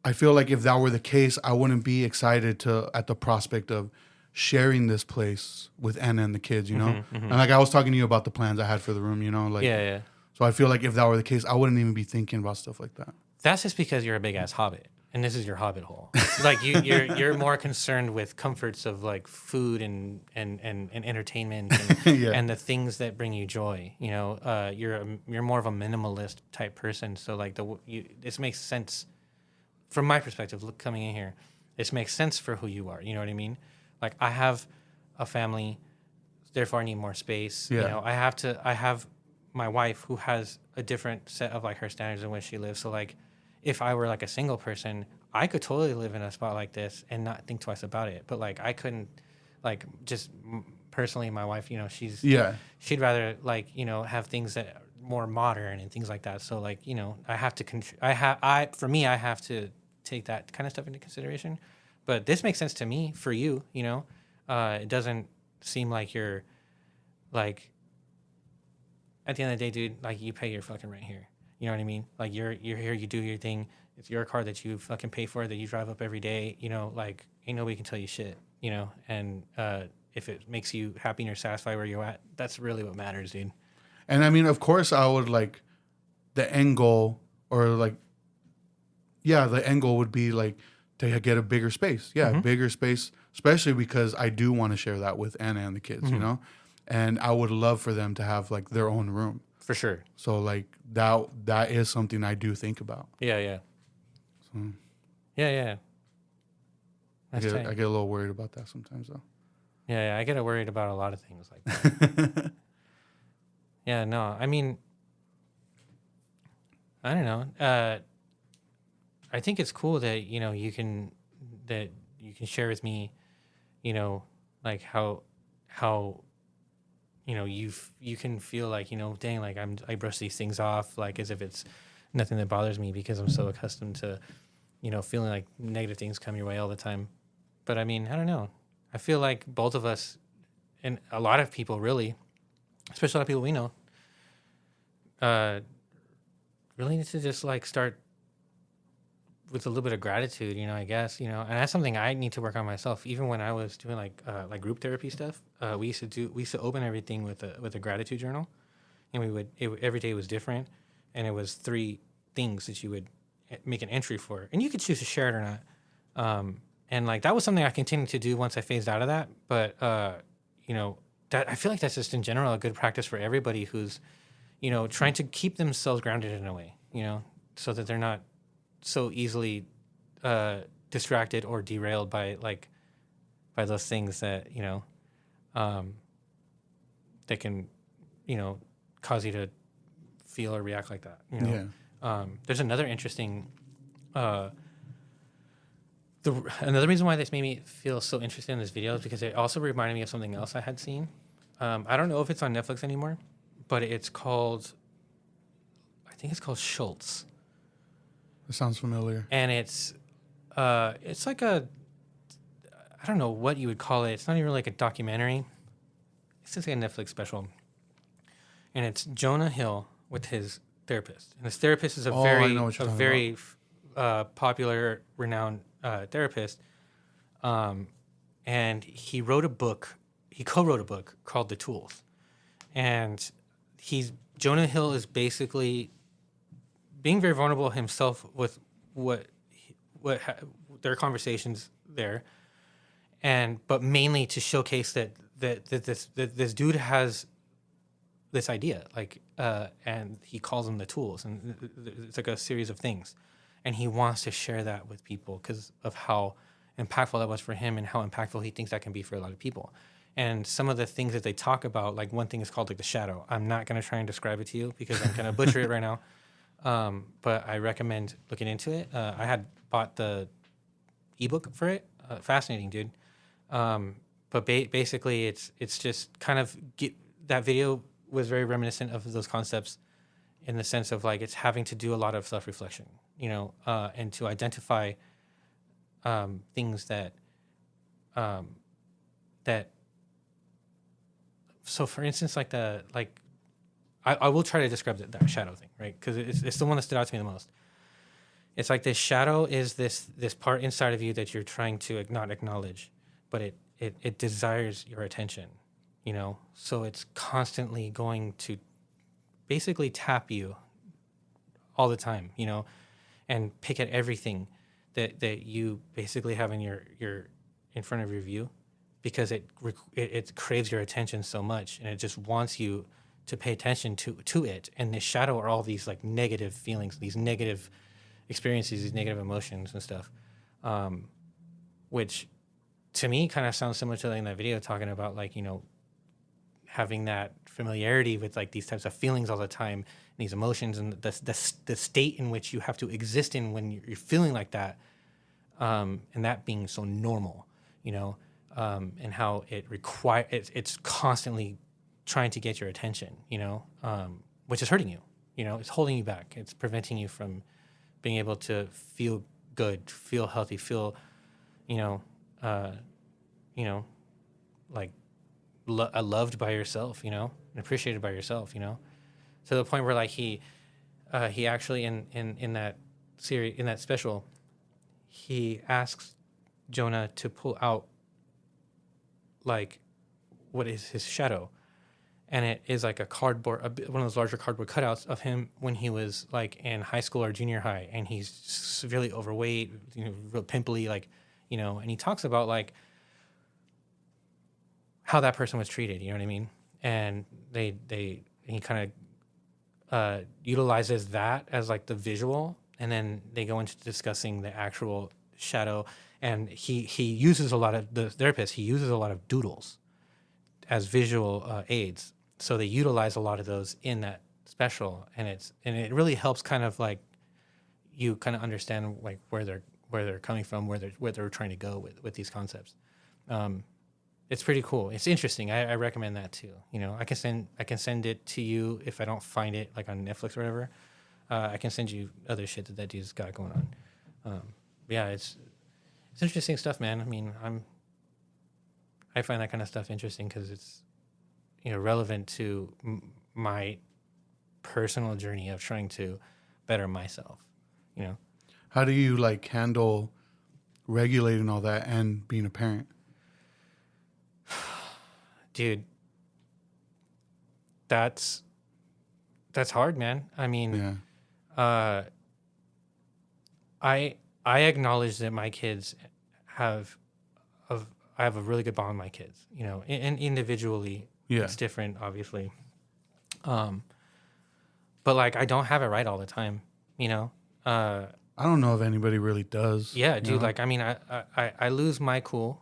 I feel like if that were the case, I wouldn't be excited at the prospect of sharing this place with Anna and the kids, And like I was talking to you about the plans I had for the room, like Yeah. So I feel like if that were the case, I wouldn't even be thinking about stuff like that. That's just because you're a big ass hobbit, and this is your hobbit hole. Like you're more concerned with comforts of like food and entertainment and, and the things that bring you joy. You're more of a minimalist type person. So like this makes sense from my perspective. Coming in here, this makes sense for who you are. You know what I mean? Like I have a family, therefore I need more space. Yeah. You know, I have my wife who has a different set of like her standards in which she lives. So like, if I were like a single person, I could totally live in a spot like this and not think twice about it. But like, I couldn't, like, personally, my wife, you know, she'd rather like, you know, have things that are more modern and things like that. So like, you know, I have to, for me, I have to take that kind of stuff into consideration. But this makes sense to me. For you, you know, it doesn't seem like you're like, at the end of the day, dude, like you pay your fucking rent here. You know what I mean? Like you're here, you do your thing. It's your car that you fucking pay for, that you drive up every day. You know, like ain't nobody can tell you shit. You know, and if it makes you happy and you're satisfied where you're at, that's really what matters, dude. And I mean, of course, I would like the end goal, or like, yeah, the end goal would be like to get a bigger space. Yeah, bigger space, especially because I do want to share that with Anna and the kids, you know? And I would love for them to have like their own room. For sure. So like that is something I do think about. Yeah, yeah. So, yeah. I get a little worried about that sometimes though. Yeah, I get worried about a lot of things like that. Yeah, no, I mean, I don't know. I think it's cool that, you know, you can share with me, you know, like how you know, you can feel like, you know, dang, like I brush these things off like as if it's nothing that bothers me, because I'm so accustomed to, you know, feeling like negative things come your way all the time. But I mean, I don't know. I feel like both of us, and a lot of people really, especially a lot of people we know, really need to just like start with a little bit of gratitude, you know, I guess, you know, and that's something I need to work on myself. Even when I was doing like group therapy stuff, we used to open everything with a gratitude journal, and every day was different, and it was 3 things that you would make an entry for, and you could choose to share it or not. And like that was something I continued to do once I phased out of that. But you know, that I feel like that's just in general a good practice for everybody who's, you know, trying to keep themselves grounded in a way, you know, so that they're not so easily distracted or derailed by those things that, you know, that can, you know, cause you to feel or react like that, you know? Yeah. There's another interesting another reason why this made me feel so interested in this video is because it also reminded me of something else I had seen. I don't know if it's on Netflix anymore, but I think it's called Schultz. It sounds familiar. And it's like I don't know what you would call it. It's not even like a documentary. It's just like a Netflix special. And it's Jonah Hill with his therapist. And his therapist is a very popular, renowned therapist. And he co-wrote a book called The Tools. And Jonah Hill is basically being very vulnerable himself with what their conversations there, but mainly to showcase that this dude has this idea, like, and he calls them the tools, and it's like a series of things, and he wants to share that with people because of how impactful that was for him and how impactful he thinks that can be for a lot of people. And some of the things that they talk about, like one thing is called like the shadow. I'm not going to try and describe it to you because I'm going to butcher it right now. But I recommend looking into it. I had bought the ebook for it. Fascinating, dude. But basically, it's just kind of that video was very reminiscent of those concepts in the sense of like it's having to do a lot of self-reflection, you know, and to identify things that. So, for instance, I will try to describe that shadow thing, right? Because it's the one that stood out to me the most. It's like this shadow is this part inside of you that you're trying to not acknowledge, but it desires your attention, you know? So it's constantly going to basically tap you all the time, you know, and pick at everything that you basically have in front of your view, because it craves your attention so much, and it just wants you to pay attention to it. And the shadow are all these like negative feelings, these negative experiences, these negative emotions and stuff. which to me kind of sounds similar to like in that video talking about like, you know, having that familiarity with like these types of feelings all the time, these emotions, and the state in which you have to exist in when you're feeling like that, and that being so normal, you know, and how it's constantly trying to get your attention, you know, which is hurting you, you know, it's holding you back, it's preventing you from being able to feel good, feel healthy, feel, you know, you know, like loved by yourself, you know, and appreciated by yourself, you know, to the point where like he actually in that series, in that special, he asks Jonah to pull out like what is his shadow, and it is like a cardboard, one of those larger cardboard cutouts of him when he was like in high school or junior high, and he's severely overweight, you know, real pimply, like, you know, and he talks about like how that person was treated, you know what I mean? And he kind of utilizes that as like the visual, and then they go into discussing the actual shadow, and he uses a lot of, the therapist, he uses a lot of doodles as visual aids. So they utilize a lot of those in that special, and it really helps kind of like you kind of understand like where they're coming from, where they're trying to go with these concepts. It's pretty cool. It's interesting. I recommend that too. You know, I can send it to you if I don't find it like on Netflix or whatever. I can send you other shit that dude's got going on. Yeah, it's interesting stuff, man. I mean, I find that kind of stuff interesting because it's, you know, relevant to my personal journey of trying to better myself. You know, How do you like handle regulating all that and being a parent? dude, that's hard, man. I mean, Yeah. I acknowledge that my kids have I have a really good bond with my kids, you know, and individually Yeah. it's different, obviously. But like I don't have it right all the time, you know. I don't know if anybody really does. Yeah, you dude. know? Like I mean, I lose my cool,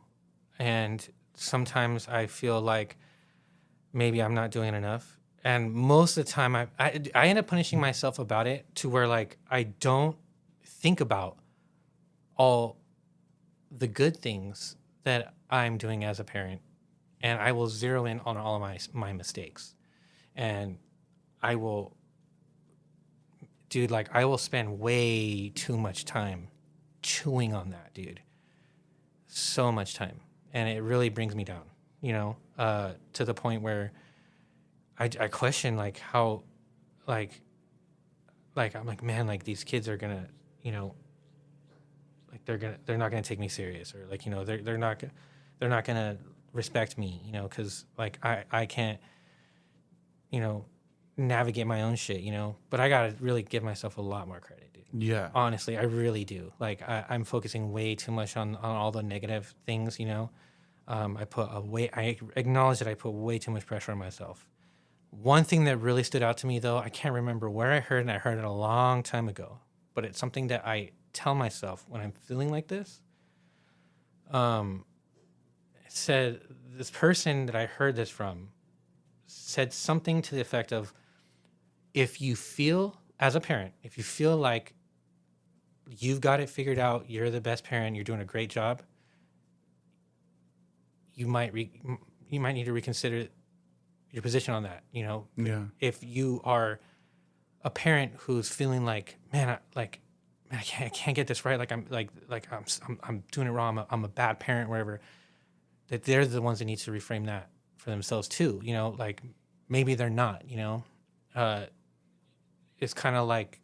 and sometimes I feel like maybe I'm not doing enough. And most of the time, I end up punishing myself about it to where like I don't think about all the good things that I'm doing as a parent, and I will zero in on all of my mistakes, and I will, dude. Like I will spend way too much time chewing on that, dude. So much time, and it really brings me down. You know, to the point where I question like how, like I'm like, man, like these kids are gonna, you know, like they're not gonna take me serious, or like, you know, they're not gonna respect me, you know, because like I can't, you know, navigate my own shit, you know. But I gotta really give myself a lot more credit, dude. Yeah. Honestly, I really do. Like I'm focusing way too much on all the negative things, you know. I acknowledge that I put way too much pressure on myself. One thing that really stood out to me, though, I can't remember where I heard, and I heard it a long time ago, but it's something that I tell myself when I'm feeling like this. It said, this person that I heard this from said something to the effect of, if you feel, as a parent, if you feel like you've got it figured out, you're the best parent, you're doing a great job, you might need to reconsider your position on that. You know, Yeah. if you are a parent who's feeling like, man, I can't get this right. Like I'm doing it wrong. I'm a bad parent, wherever. That they're the ones that need to reframe that for themselves too. You know, like maybe they're not. You know, it's kind of like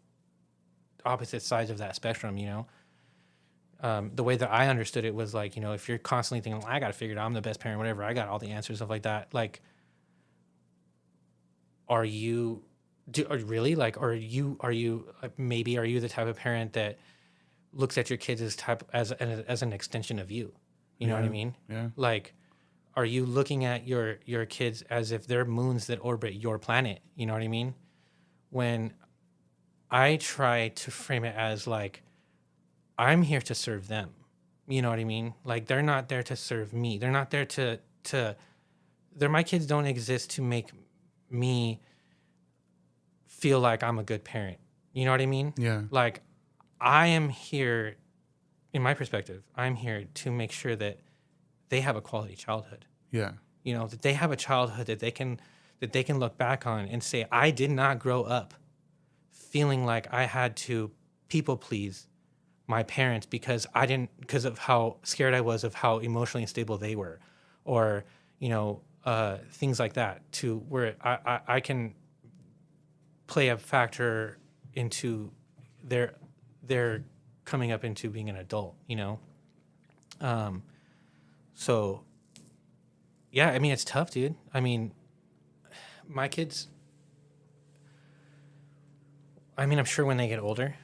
opposite sides of that spectrum. You know, the way that I understood it was like, you know, if you're constantly thinking, well, I got to figure it out, I'm the best parent, whatever, I got all the answers, stuff like that. Like, are you really like, are you maybe are you the type of parent that looks at your kids as an extension of you? You know what I mean? Yeah. Like, are you looking at your kids as if they're moons that orbit your planet? You know what I mean? When I try to frame it as like, I'm here to serve them. You know what I mean? Like they're not there to serve me. They're not there to they're my kids don't exist to make me feel like I'm a good parent. You know what I mean? Yeah. Like I am here in my perspective, I'm here to make sure that they have a quality childhood. Yeah. You know, that they have a childhood that they can look back on and say, I did not grow up feeling like I had to people please my parents because of how scared I was of how emotionally unstable they were, or things like that. To where I can play a factor into their coming up into being an adult. So yeah, I mean it's tough, dude. I mean, my kids. I mean, I'm sure when they get older,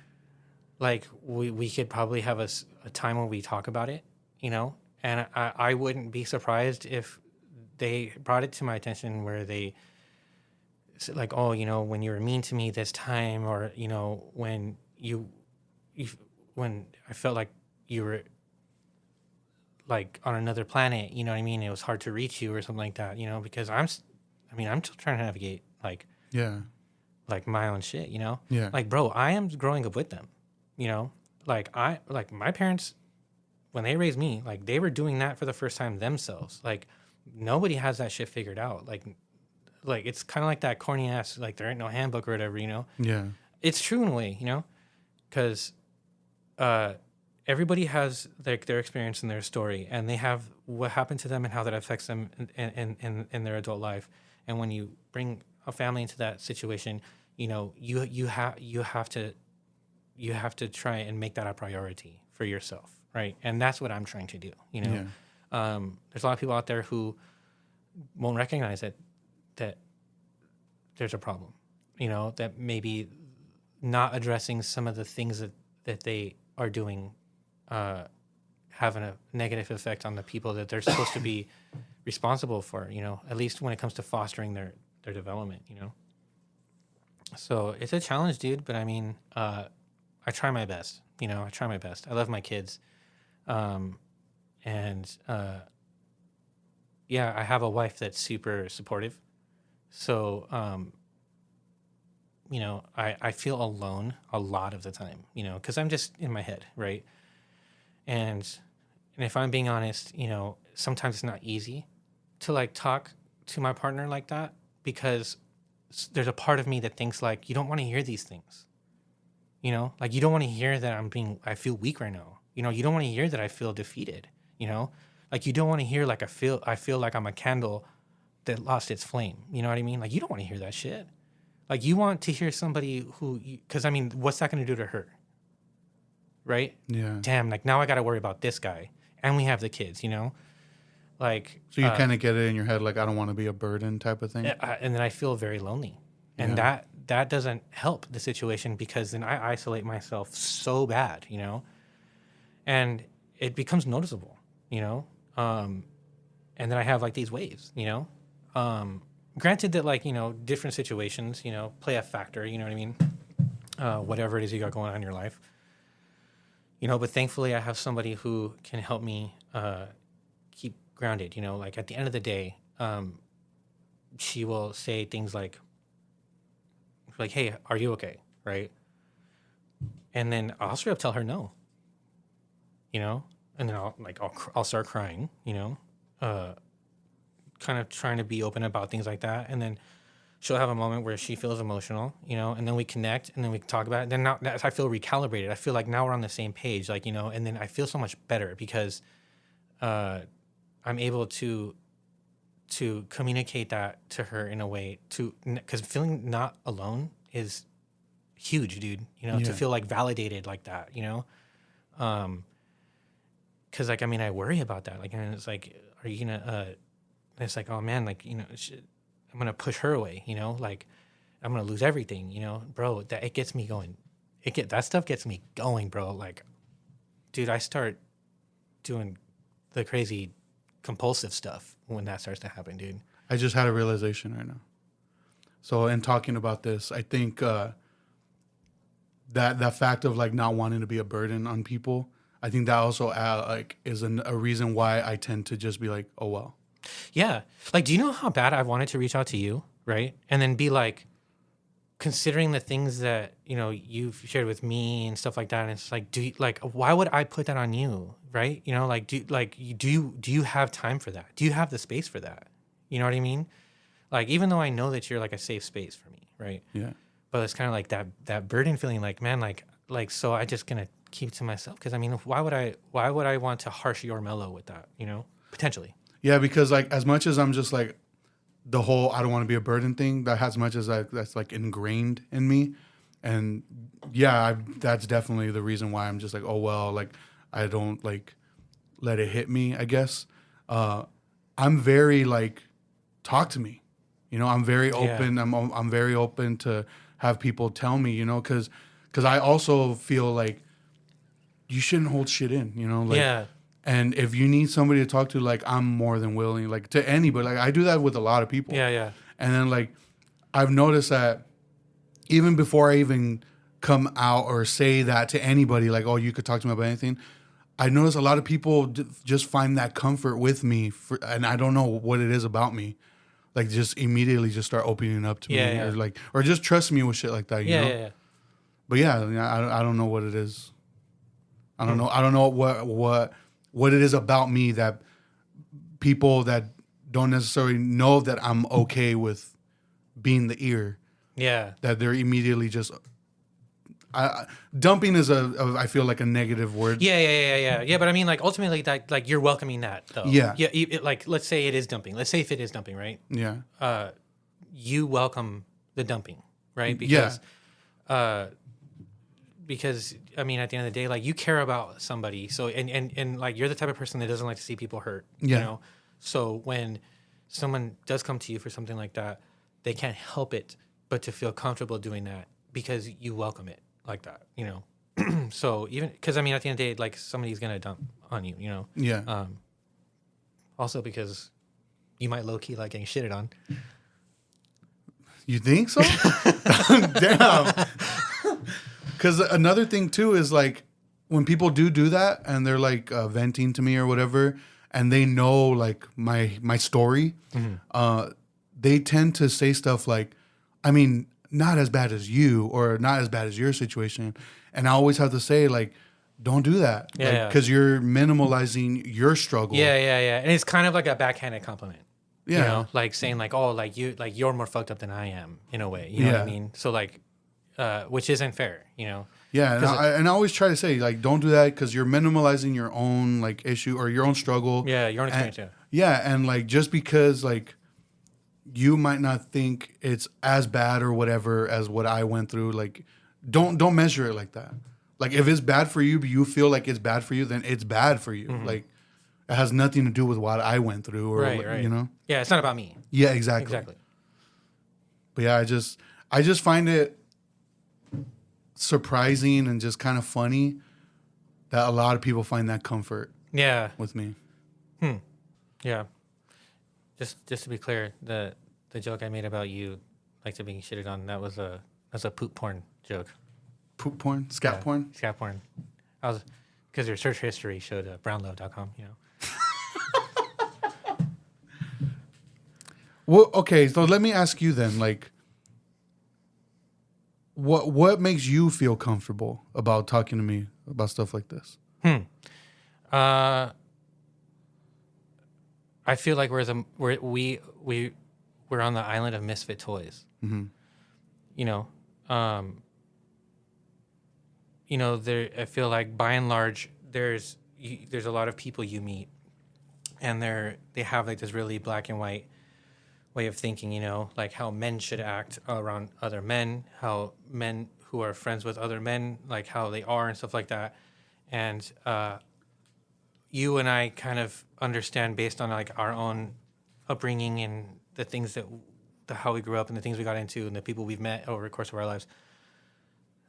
like we could probably have a time where we talk about it, and I wouldn't be surprised if they brought it to my attention where they said like, oh, when you were mean to me this time, or when when I felt like you were like on another planet, you know what I mean? It was hard to reach you or something like that, because I'm still trying to navigate Yeah. like my own shit, Yeah. like, bro, I am growing up with them. Like my parents, when they raised me, like they were doing that for the first time themselves. Like nobody has that shit figured out. Like it's kind of like that corny ass, like there ain't no handbook or whatever, Yeah. It's true in a way, because everybody has like their experience and their story, and they have what happened to them and how that affects them in their adult life. And when you bring a family into that situation, you have to try and make that a priority for yourself, right? And that's what I'm trying to do. Yeah. There's a lot of people out there who won't recognize that there's a problem, that maybe not addressing some of the things that they are doing having a negative effect on the people that they're supposed to be responsible for, at least when it comes to fostering their development, So it's a challenge, dude, but I mean, I try my best, I try my best. I love my kids. Yeah, I have a wife that's super supportive. So, I feel alone a lot of the time, because I'm just in my head, right? And if I'm being honest, sometimes it's not easy to like talk to my partner like that, because there's a part of me that thinks like, you don't want to hear these things, like you don't want to hear that I feel weak right now. You don't want to hear that I feel defeated, like you don't want to hear like I feel like I'm a candle that lost its flame. You know what I mean? Like you don't want to hear that shit. Like you want to hear somebody because I mean, what's that going to do to her? Right? Yeah. Damn, like now I got to worry about this guy, and we have the kids, like. So you kind of get it in your head, like, I don't want to be a burden type of thing. And then I feel very lonely, and that doesn't help the situation, because then I isolate myself so bad, and it becomes noticeable, and then I have like these waves, granted that like, different situations, play a factor, you know what I mean? Whatever it is you got going on in your life, but thankfully I have somebody who can help me keep grounded, like at the end of the day, she will say things like, hey, are you okay? Right. And then I'll straight up tell her no, and then I'll start crying, kind of trying to be open about things like that. And then she'll have a moment where she feels emotional, and then we connect, and then we can talk about it. Then now I feel recalibrated. I feel like now we're on the same page, like, and then I feel so much better because I'm able to communicate that to her in a way because feeling not alone is huge, dude, to feel like validated like that, because like, I mean, I worry about that. Like, and it's like, are you gonna, it's like, oh man, like, I'm gonna push her away, like I'm gonna lose everything, bro. That it gets me going. That stuff gets me going, bro. Like, dude, I start doing the crazy compulsive stuff when that starts to happen, dude. I just had a realization right now. So in talking about this, I think that fact of like not wanting to be a burden on people, I think that also like is a reason why I tend to just be like, oh well. Yeah. Like, do you know how bad I wanted to reach out to you, right? And then be like, considering the things that, you know, you've shared with me and stuff like that, and it's like, why would I put that on you, right? You know, like, do you have time for that? Do you have the space for that? You know what I mean? Like, even though I know that you're like a safe space for me, right? Yeah. But it's kind of like that burden feeling, like, man, like, so I just gonna keep it to myself, because I mean, why would I want to harsh your mellow with that, you know, potentially? Yeah, because like as much as I'm just like the whole I don't want to be a burden thing, that as much as that's like ingrained in me, and yeah, that's definitely the reason why I'm just like, oh well, like I don't like let it hit me, I guess. I'm very like, talk to me, you know. I'm very open. Yeah. I'm very open to have people tell me, you know, because I also feel like you shouldn't hold shit in, you know, like. Yeah. And if you need somebody to talk to, like, I'm more than willing, like, to anybody. Like, I do that with a lot of people. Yeah. Yeah. And then, like, I've noticed that even before I even come out or say that to anybody, like, oh, you could talk to me about anything, I notice a lot of people just find that comfort with me. And I don't know what it is about me. Like, just immediately just start opening up to me. Yeah. Or, like, or just trust me with shit like that, you know? Yeah. But, yeah, I don't know what it is. I don't know. I don't know what it is about me that people that don't necessarily know that I'm okay with being the ear, Yeah. that they're immediately just dumping is I feel like a negative word. Yeah. But I mean, like, ultimately, that, like, you're welcoming that, though. Yeah. Yeah. Like, let's say it is dumping. Let's say if it is dumping, right? Yeah. You welcome the dumping, right? Because I mean, at the end of the day, like, you care about somebody. So, and like, you're the type of person that doesn't like to see people hurt, Yeah. you know? So when someone does come to you for something like that, they can't help it but to feel comfortable doing that because you welcome it like that, you know? So even, because I mean, at the end of the day, like, somebody's going to dump on you, you know? Yeah. Also because you might low key like getting shitted on. You think so? Damn. Because another thing too is like when people do that and they're like venting to me or whatever, and they know like my story, they tend to say stuff like, I mean, not as bad as you or not as bad as your situation. And I always have to say, like, don't do that. Yeah. Because you're minimalizing your struggle. Yeah. And it's kind of like a backhanded compliment. Yeah. You know, like saying like, oh, like you're more fucked up than I am in a way. You know what I mean? So like, which isn't fair, you know? Yeah. And I always try to say, like, don't do that because you're minimalizing your own like issue or your own struggle. Yeah. Your own experience. Yeah. And like, just because like you might not think it's as bad or whatever as what I went through, like, don't measure it like that. Like, if it's bad for you, but you feel like it's bad for you, then it's bad for you. Mm-hmm. Like, it has nothing to do with what I went through, or right. You know. Yeah, it's not about me. Yeah, exactly. But yeah, I just find it surprising and just kind of funny that a lot of people find that comfort. Yeah. With me. Yeah. Just to be clear, the joke I made about you, like, to being shitted on, that's a poop porn joke. Poop porn? Scat porn? Scat porn. Because your search history showed brownlove.com, you know. Well, okay, so let me ask you then, like, what makes you feel comfortable about talking to me about stuff like this? I feel like we're on the island of misfit toys. Mm-hmm. I feel like by and large there's a lot of people you meet, and they have like this really black and white way of thinking, you know, like how men should act around other men, how men who are friends with other men, like how they are and stuff like that. And you and I kind of understand based on like our own upbringing and the things how we grew up and the things we got into and the people we've met over the course of our lives,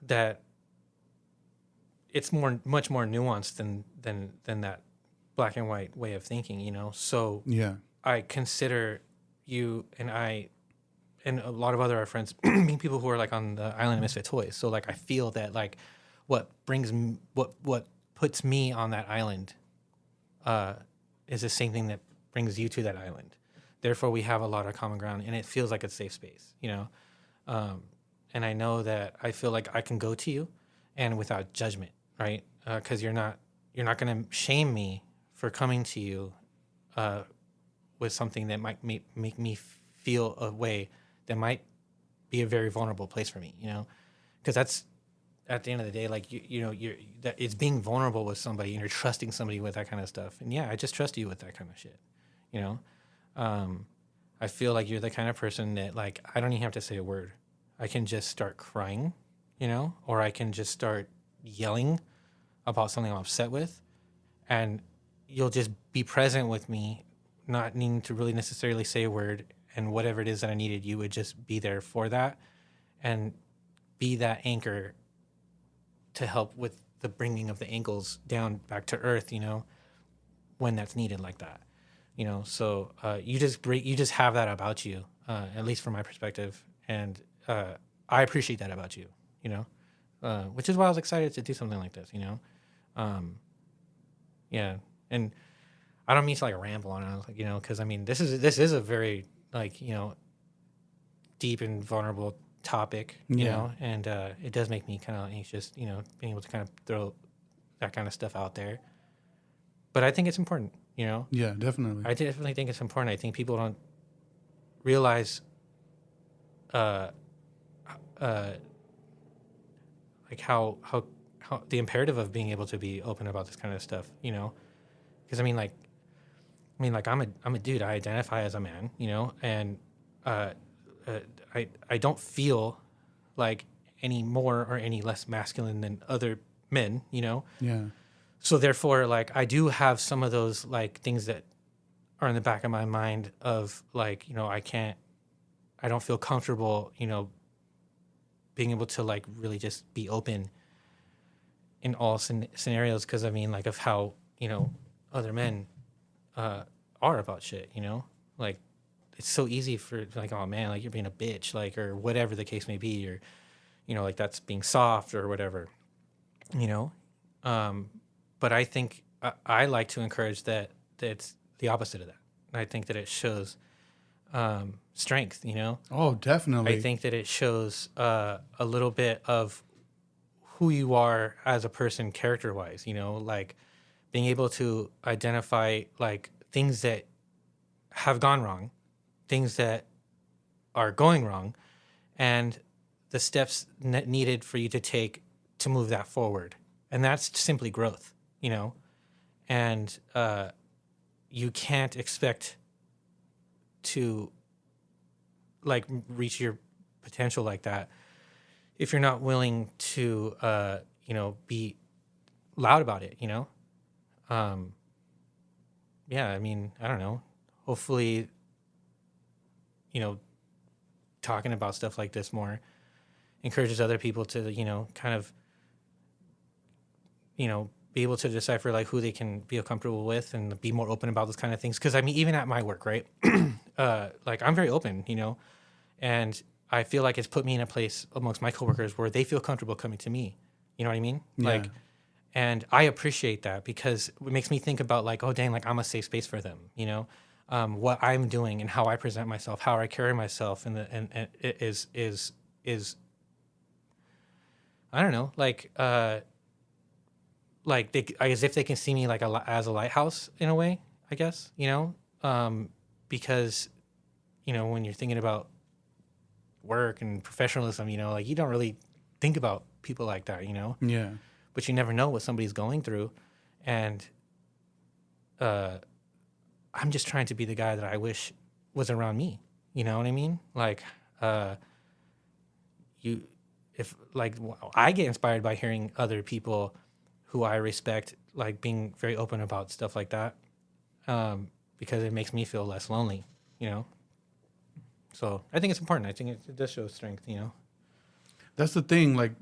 that it's much more nuanced than that black and white way of thinking, you know? So yeah, I consider you and I and a lot of other our friends being people who are like on the island of misfit toys. So like I feel that like what puts me on that island is the same thing that brings you to that island. Therefore, we have a lot of common ground, and it feels like a safe space, you know. And I know that I feel like I can go to you, and without judgment, right? Because you're not going to shame me for coming to you with something that might make me feel a way that might be a very vulnerable place for me, you know. Because that's at the end of the day, like that it's being vulnerable with somebody, and you're trusting somebody with that kind of stuff. And yeah, I just trust you with that kind of shit, you know. I feel like you're the kind of person that, like, I don't even have to say a word. I can just start crying, you know, or I can just start yelling about something I'm upset with, and you'll just be present with me, not needing to really necessarily say a word, and whatever it is that I needed, you would just be there for that and be that anchor to help with the bringing of the ankles down back to earth, you know, when that's needed like that, you know. So you just have that about you, at least from my perspective, and I appreciate that about you, you know, which is why I was excited to do something like this, you know. Yeah, and I don't mean to like ramble on it, you know, because I mean this is a very, like, you know, deep and vulnerable topic, you know, and it does make me kind of anxious, you know, being able to kind of throw that kind of stuff out there. But I think it's important, you know. Yeah, definitely. I definitely think it's important. I think people don't realize, like how the imperative of being able to be open about this kind of stuff, you know, because I mean, like I'm a dude. I identify as a man, you know, and I don't feel like any more or any less masculine than other men, you know. Yeah. So therefore, like, I do have some of those, like, things that are in the back of my mind of, like, you know, I don't feel comfortable, you know, being able to, like, really just be open in all scenarios, because I mean, like, of how, you know, other men are about shit, you know, like, it's so easy for, like, oh man, like, you're being a bitch, like, or whatever the case may be, or, you know, like, that's being soft or whatever, you know. But I think I like to encourage that it's the opposite of that. I think that it shows strength, you know. Oh, definitely. I think that it shows a little bit of who you are as a person, character-wise, you know, like being able to identify, like, things that have gone wrong, things that are going wrong, and the steps needed for you to take to move that forward. And that's simply growth, you know. And you can't expect to, like, reach your potential like that if you're not willing to, you know, be loud about it, you know. Yeah, I mean, I don't know. Hopefully, you know, talking about stuff like this more encourages other people to, you know, kind of, you know, be able to decipher, like, who they can feel comfortable with and be more open about those kind of things. Because I mean, even at my work, right? Like, I'm very open, you know, and I feel like it's put me in a place amongst my coworkers where they feel comfortable coming to me. You know what I mean? Yeah. Like, and I appreciate that, because it makes me think about, like, oh dang, like, I'm a safe space for them, you know, what I'm doing and how I present myself, how I carry myself, and it is I don't know, like they, as if they can see me like as a lighthouse in a way, I guess, you know, because, you know, when you're thinking about work and professionalism, you know, like, you don't really think about people like that, you know. Yeah. But you never know what somebody's going through, and I'm just trying to be the guy that I wish was around me. You know what I mean? Like, I get inspired by hearing other people who I respect, like, being very open about stuff like that, because it makes me feel less lonely, you know? So I think it's important. I think it does show strength, you know? That's the thing. Like,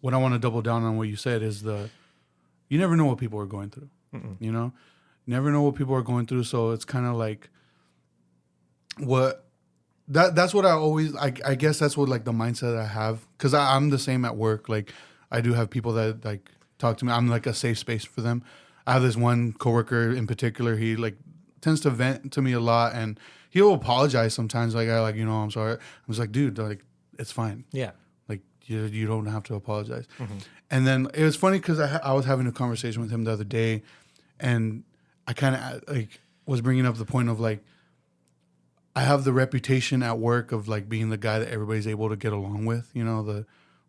what I want to double down on what you said is you never know what people are going through. Mm-mm. You know, you never know what people are going through. So it's kind of like that's what I always, I guess that's what, like, the mindset I have. Cause I'm the same at work. Like, I do have people that, like, talk to me. I'm like a safe space for them. I have this one coworker in particular. He like tends to vent to me a lot, and he'll apologize sometimes. Like I'm sorry. I'm just like, dude, like it's fine. Yeah. Like you don't have to apologize. Mm-hmm. And then it was funny because I was having a conversation with him the other day, and I kind of like was bringing up the point of like I have the reputation at work of like being the guy that everybody's able to get along with.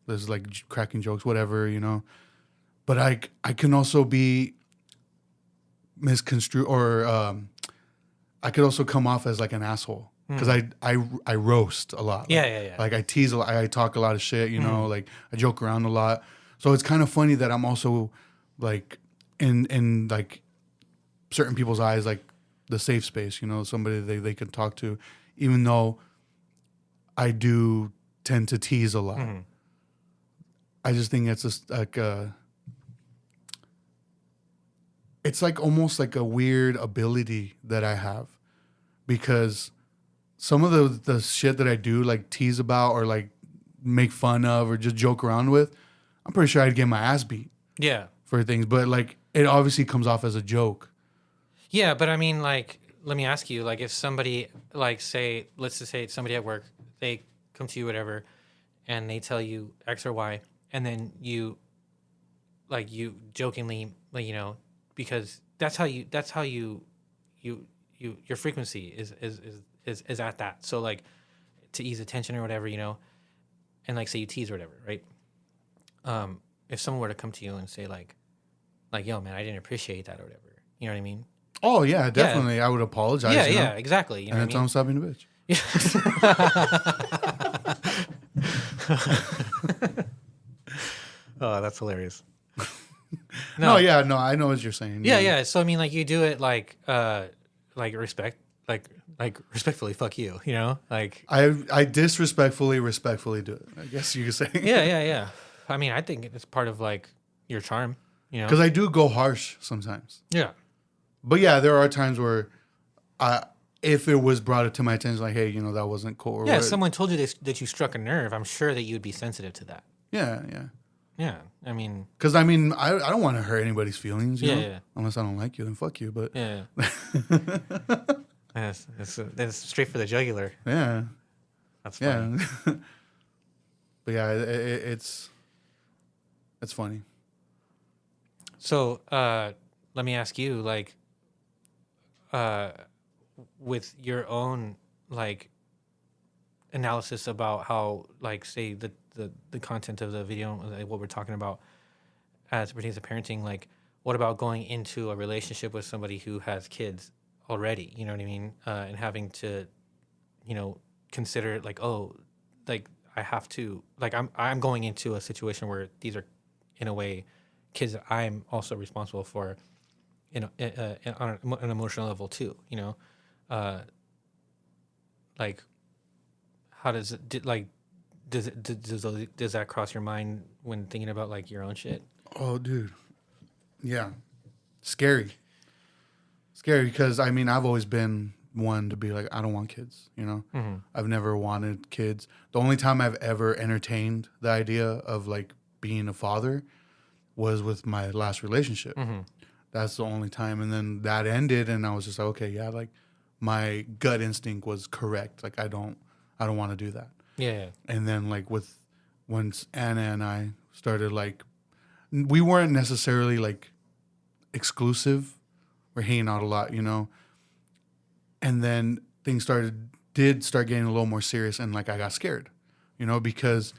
There's like cracking jokes, whatever. But I can also be misconstrued, or I could also come off as like an asshole because I roast a lot. Yeah. Like I tease a lot. I talk a lot of shit. Like I joke around a lot. So it's kind of funny that I'm also like in like certain people's eyes like the safe space. Somebody they can talk to, even though I do tend to tease a lot. Mm-hmm. I just think it's just like it's like almost like a weird ability that I have, because some of the shit that I do, like tease about or like make fun of or just joke around with, I'm pretty sure I'd get my ass beat. Yeah. For things, but like it obviously comes off as a joke. Yeah, but I mean, like, let me ask you, like, if somebody, like, let's just say it's somebody at work, they come to you, whatever, and they tell you X or Y, and then you jokingly, like, because that's how your frequency is at that. So like to ease attention or whatever, and like say you tease or whatever, right? If someone were to come to you and say like, yo, man, I didn't appreciate that or whatever, you know what I mean? Oh yeah, definitely. Yeah. I would apologize. Yeah, exactly. And then tell them stop being a bitch. Oh, that's hilarious. No, I know what you're saying. Yeah. So I mean, like you do it like respectfully. Fuck you. Like I disrespectfully, respectfully do it. I guess you could say. Yeah. I mean, I think it's part of like your charm. Because I do go harsh sometimes. Yeah. But yeah, there are times where, if it was brought to my attention, like, hey, that wasn't cool. Or yeah, if someone told you that you struck a nerve, I'm sure that you'd be sensitive to that. Yeah. Yeah, I mean... Because, I don't want to hurt anybody's feelings, you know? Yeah. Unless I don't like you, then fuck you, but... Yeah. That's straight for the jugular. Yeah. That's funny. Yeah. But yeah, it's funny. So, let me ask you, like, with your own, like, analysis about how, like, say, the content of the video, like what we're talking about as it pertains to parenting, like, what about going into a relationship with somebody who has kids already, you know what I mean? And having to, consider, like, oh, like, I have to, like, I'm going into a situation where these are, in a way, kids that I'm also responsible for, on an emotional level too, like, how does it, like, does that cross your mind when thinking about like your own shit? Oh, dude, yeah, scary because I've always been one to be like, I don't want kids, Mm-hmm. I've never wanted kids. The only time I've ever entertained the idea of like being a father was with my last relationship. Mm-hmm. That's the only time, and then that ended, and I was just like, okay, yeah, like my gut instinct was correct. Like I don't want to do that. Yeah. And then like once Anna and I started, like, we weren't necessarily like exclusive. We're hanging out a lot, And then things did start getting a little more serious, and like I got scared, because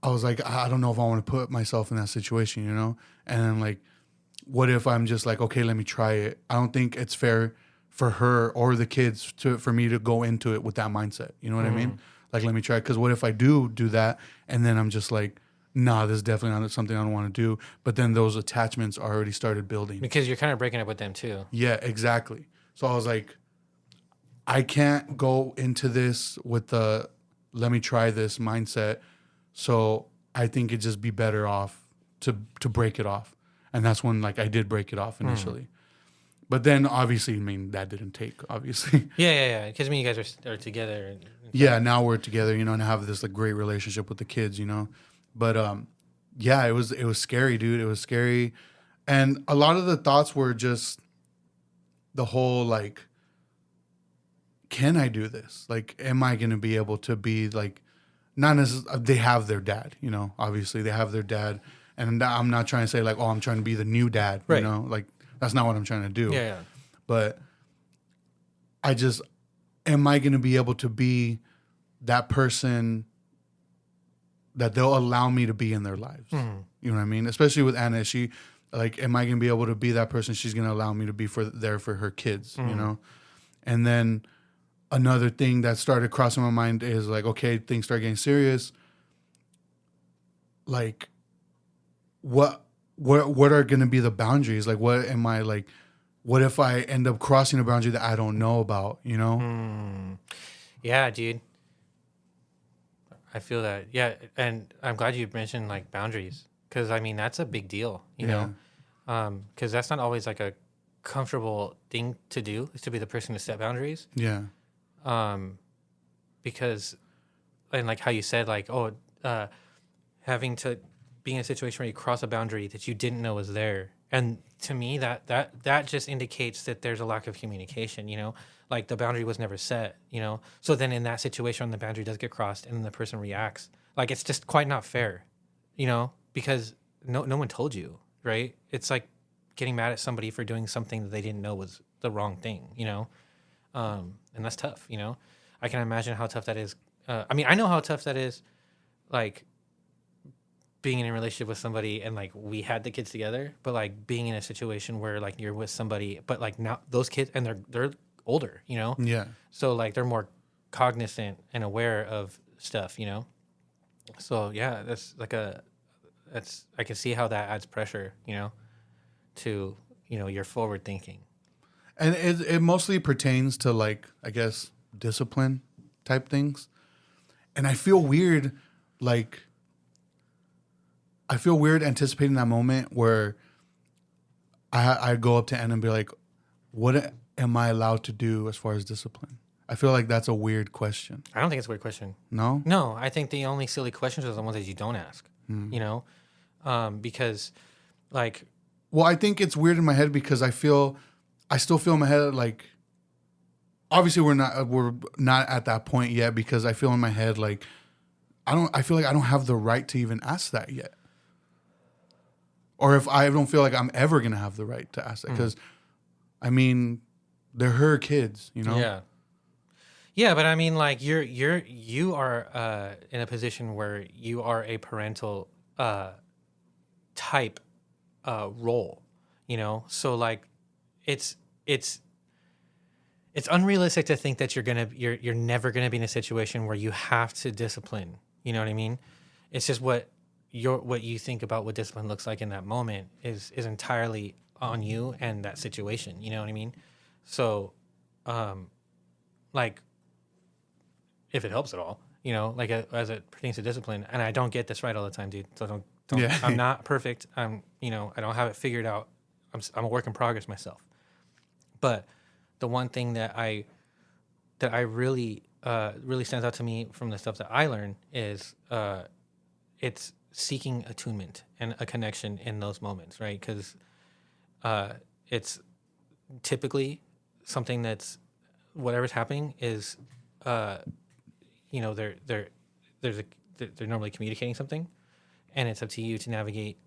I was like, I don't know if I want to put myself in that situation, And then like, what if I'm just like, okay, let me try it. I don't think it's fair for her or the kids for me to go into it with that mindset. You know what I mean? Like, let me try it. Because what if I do that and then I'm just like, nah, this is definitely not something I don't want to do. But then those attachments already started building. Because you're kind of breaking up with them too. Yeah, exactly. So I was like, I can't go into this with the let me try this mindset. So I think it'd just be better off to break it off. And that's when like I did break it off initially. But then, obviously, that didn't take, obviously. Yeah. Because, you guys are together. Yeah, now we're together, and have this like great relationship with the kids, But yeah, it was scary, dude. It was scary. And a lot of the thoughts were just the whole like, can I do this? Like, am I going to be able to be like, not necessarily, they have their dad, you know, obviously they have their dad. And I'm not trying to say like, oh, I'm trying to be the new dad, you Right. know, like that's not what I'm trying to do. Yeah, yeah. But I just, am I going to be able to be that person that they'll allow me to be in their lives? Mm-hmm. You know what I mean? Especially with Anna, she like, am I going to be able to be that person she's going to allow me to be there for her kids, you know? And then another thing that started crossing my mind is like, okay, things start getting serious. Like, what are going to be the boundaries? Like, what am I like? What if I end up crossing a boundary that I don't know about? You know? Yeah, dude. I feel that. Yeah, and I'm glad you mentioned like boundaries because I mean that's a big deal. You know, because that's not always like a comfortable thing to do is to be the person to set boundaries. Yeah. Because and like how you said like having to be in a situation where you cross a boundary that you didn't know was there, and to me that just indicates that there's a lack of communication, you know, like the boundary was never set, you know. So then in that situation when the boundary does get crossed and then the person reacts like it's just quite not fair, you know, because no one told you, right? It's like getting mad at somebody for doing something that they didn't know was the wrong thing, you know. And that's tough, you know. I can imagine how tough that is. I mean, I know how tough that is, like being in a relationship with somebody and like we had the kids together, but like being in a situation where like you're with somebody, but like now those kids and they're older, you know. Yeah. So like they're more cognizant and aware of stuff, you know. So yeah, I can see how that adds pressure, you know, to your forward thinking. And it mostly pertains to like, I guess, discipline type things. And I feel weird, like, anticipating that moment where I go up to Anna and be like, what am I allowed to do as far as discipline? I feel like that's a weird question. I don't think it's a weird question. No? No, I think the only silly questions are the ones that you don't ask, you know, because like. Well, I think it's weird in my head because I still feel in my head like, obviously we're not at that point yet because I feel in my head like I feel like I don't have the right to even ask that yet. Or if I don't feel like I'm ever going to have the right to ask that because I mean, they're her kids, you know? Yeah. Yeah, but I mean like you are in a position where you are a parental type role, you know? So like it's unrealistic to think that you're never gonna be in a situation where you have to discipline. You know what I mean? It's just what you think about what discipline looks like in that moment is entirely on you and that situation. You know what I mean? So, like, if it helps at all, you know, like as it pertains to discipline, and I don't get this right all the time, dude. So don't. Yeah. I'm not perfect. I don't have it figured out. I'm a work in progress myself. But the one thing that I really stands out to me from the stuff that I learned is it's seeking attunement and a connection in those moments, right? Because it's typically something that's whatever's happening is they're normally communicating something, and it's up to you to navigate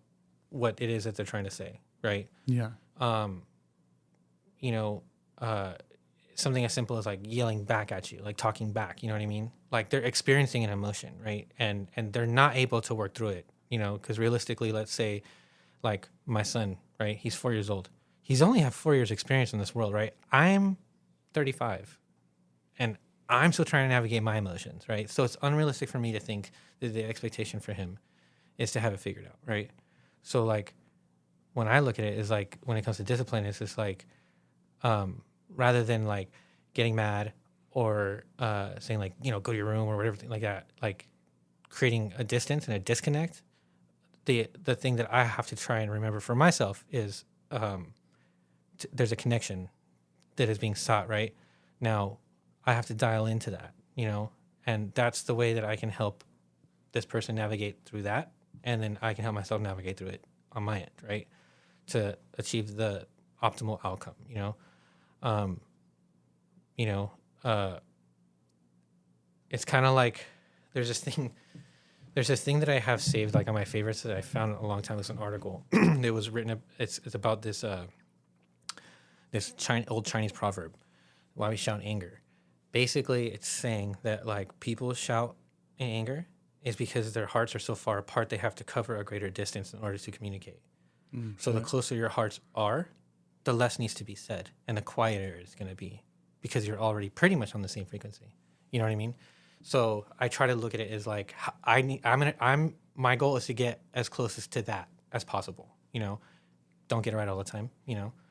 what it is that they're trying to say, right? Yeah. Something as simple as like yelling back at you, like talking back, you know what I mean? Like they're experiencing an emotion, right? And they're not able to work through it, you know, because realistically, let's say like my son, right? He's 4 years old. He's only had 4 years experience in this world, right? I'm 35 and I'm still trying to navigate my emotions, right? So it's unrealistic for me to think that the expectation for him is to have it figured out, right? So like when I look at it is like when it comes to discipline, it's just like rather than like getting mad or saying like, you know, go to your room or whatever like that, like creating a distance and a disconnect. The thing that I have to try and remember for myself is there's a connection that is being sought right now. I have to dial into that, you know, and that's the way that I can help this person navigate through that and then I can help myself navigate through it on my end, right, to achieve the optimal outcome. Um, you know, uh, it's kind of like there's this thing. There's this thing that I have saved, like on my favorites, that I found a long time. It was an article. It was written. It's about this old Chinese proverb, "Why we shout in anger." Basically, it's saying that like people shout in anger is because their hearts are so far apart they have to cover a greater distance in order to communicate. So the closer your hearts are, the less needs to be said, and the quieter it's going to be because you're already pretty much on the same frequency. You know what I mean? So I try to look at it as like my goal is to get as closest to that as possible. Don't get it right all the time.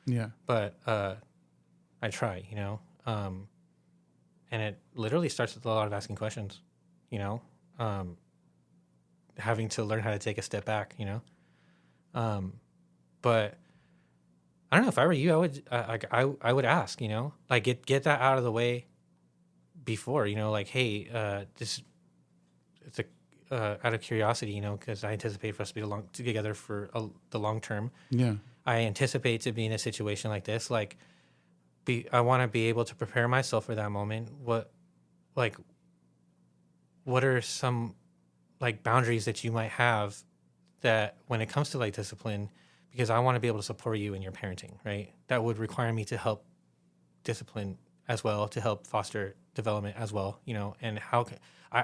Yeah. But I try. And it literally starts with a lot of asking questions. Having to learn how to take a step back. But I don't know. If I were you, I would ask. Like get that out of the way before, like, hey, this it's out of curiosity, because I anticipate for us to be together for the long term. Yeah. I anticipate to be in a situation like this. Like, I want to be able to prepare myself for that moment. What are some like boundaries that you might have that when it comes to like discipline, because I want to be able to support you in your parenting, right? That would require me to help discipline as well, to help foster development as well, and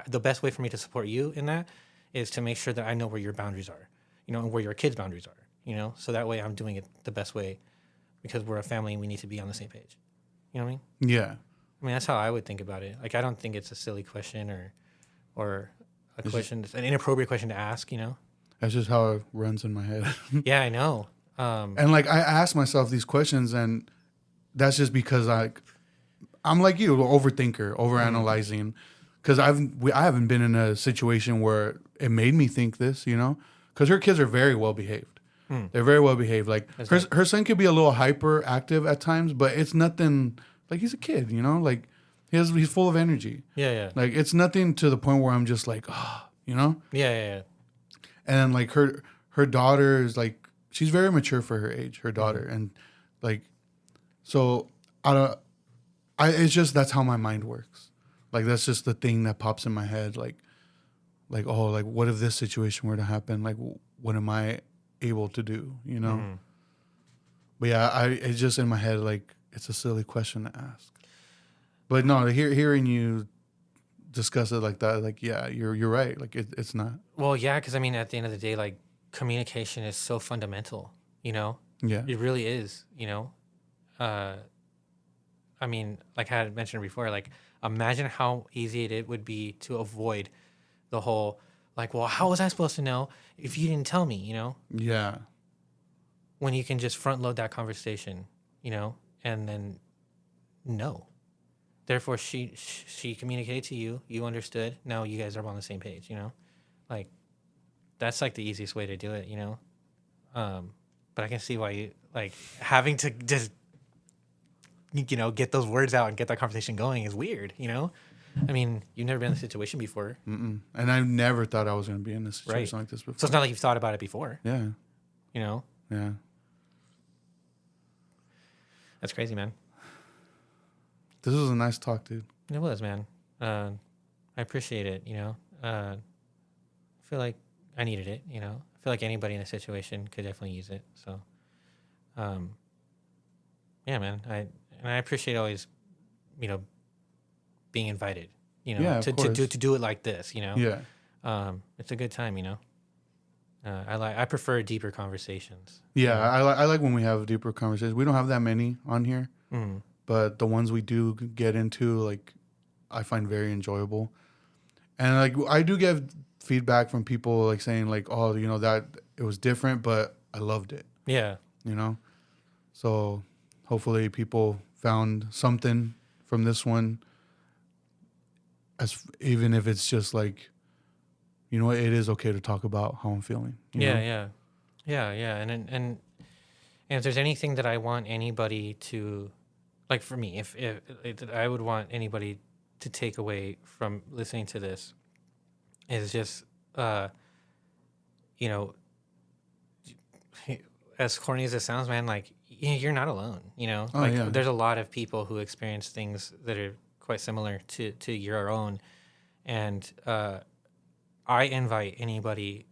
the best way for me to support you in that is to make sure that I know where your boundaries are, and where your kids' boundaries are, so that way I'm doing it the best way, because we're a family and we need to be on the same page. You know what I mean? Yeah. I mean, that's how I would think about it. Like, I don't think it's a silly question or an inappropriate question to ask, That's just how it runs in my head. Yeah, I know. And like I ask myself these questions, and that's just because I'm like you, overthinker, overanalyzing, because I haven't been in a situation where it made me think this, because her kids are very well behaved. They're very well behaved. Like her son could be a little hyperactive at times, but it's nothing. Like, he's a kid, like he's full of energy. Yeah. Like, it's nothing to the point where I'm just like, Yeah. And then like her daughter is like, she's very mature for her age, her daughter, and like, so it's just, that's how my mind works. Like, that's just the thing that pops in my head. Like, oh, like, what if this situation were to happen? Like, what am I able to do? But yeah, it's just in my head. Like, it's a silly question to ask. But no, hearing you discuss it like that, like, yeah, you're right. Like, it's not. Well, yeah, because I mean, at the end of the day, like, communication is so fundamental. Yeah. It really is. I mean, like I had mentioned before, like, imagine how easy it would be to avoid the whole, like, well, how was I supposed to know if you didn't tell me, Yeah. When you can just front load that conversation, and then no. Therefore, she communicated to you, you understood, now you guys are on the same page, Like, that's like the easiest way to do it, But I can see why you, like, having to just, get those words out and get that conversation going is weird, I mean, you've never been in a situation before. Mm-mm. And I never thought I was going to be in a situation like this before. So it's not like you've thought about it before. Yeah. Yeah. That's crazy, man. This was a nice talk, dude. It was, man. I appreciate it, I feel like I needed it, I feel like anybody in a situation could definitely use it. So, yeah, man. I appreciate always, being invited, to do it like this, Yeah. It's a good time, I prefer deeper conversations. Yeah, I like when we have deeper conversations. We don't have that many on here, but the ones we do get into, like, I find very enjoyable. And like, I do get feedback from people, like, saying like, oh, that it was different, but I loved it. Yeah. So hopefully people found something from this one, even if it's just like, it is okay to talk about how I'm feeling. Yeah. And if there's anything that I want anybody to, like, for me, if I would want anybody to take away from listening to this, is just, you know, as corny as it sounds, man, like you're not alone. You know, Oh, like yeah. there's a lot of people who experience things that are quite similar to your own, and I invite anybody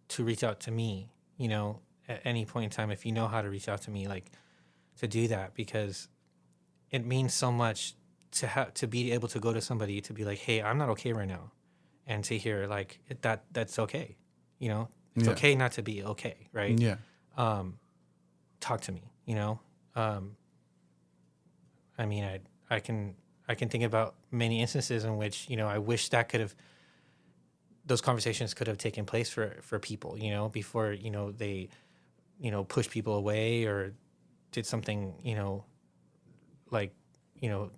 to reach out to me. You know, at any point in time, if you know how to reach out to me, like to do that, because it means so much to be able to go to somebody to be like, hey, I'm not okay right now, and to hear like that's okay. You know, it's Yeah. okay not to be okay, right? Yeah. Talk to me, you know. I mean, I can think about many instances in which, you know, I wish that those conversations could have taken place for people, you know, before, you know, they, you know, push people away or did something, you know, like, you know,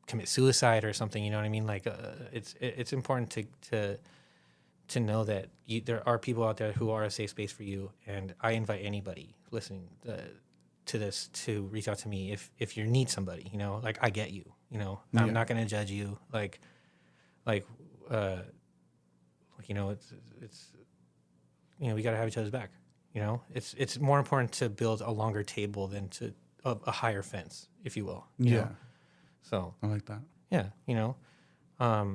commit suicide or something, you know what I mean? Like, it's important to know that there are people out there who are a safe space for you, and I invite anybody listening to this to reach out to me if you need somebody. You know, like I get you. You know, I'm not gonna judge you. Like, you know, it's you know, we gotta have each other's back. You know, it's more important to build a longer table than to a higher fence, if you will. You know? So I like that. yeah, you know, yeah,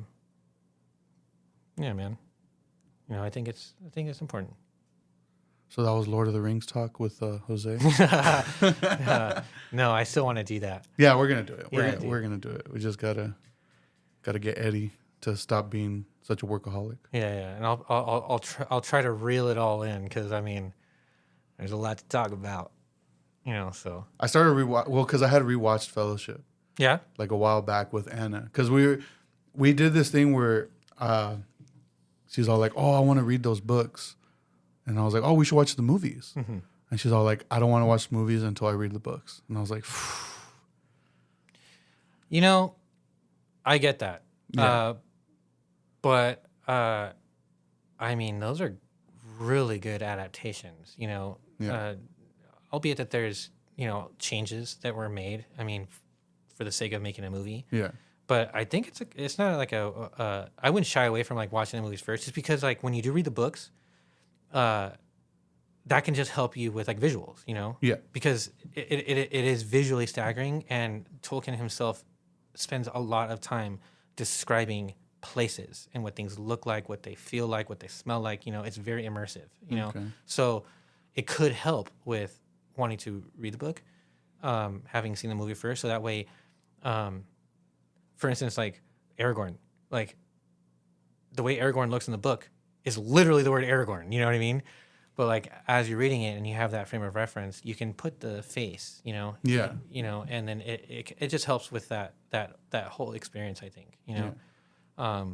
man. You know, I think it's important. So that was Lord of the Rings talk with Jose. No, I still want to do that. Yeah, we're gonna do it. Yeah, We're gonna do it. We just gotta get Eddie to stop being such a workaholic. Yeah, and I'll try to reel it all in, because I mean, there's a lot to talk about. You know, so I started because I had rewatched Fellowship yeah. like a while back with Anna, because we did this thing where she's all like, "Oh, I want to read those books," and I was like, "Oh, we should watch the movies." Mm-hmm. And she's all like, "I don't want to watch movies until I read the books," and I was like, You know, I get that. Yeah. But I mean, those are really good adaptations, you know. Yeah. Albeit that there's, you know, changes that were made. I mean, for the sake of making a movie. Yeah. But I think it's not like I wouldn't shy away from like watching the movies first, just because like when you do read the books, that can just help you with like visuals, you know? Yeah. Because it is visually staggering, and Tolkien himself spends a lot of time describing places and what things look like, what they feel like, what they smell like. You know, it's very immersive, you know? Okay. So it could help with wanting to read the book, having seen the movie first. So that way, for instance, like Aragorn, like the way Aragorn looks in the book is literally the word Aragorn. You know what I mean? But like as you're reading it and you have that frame of reference, you can put the face, you know. Yeah. You know, and then it just helps with that whole experience, I think. You know. Yeah.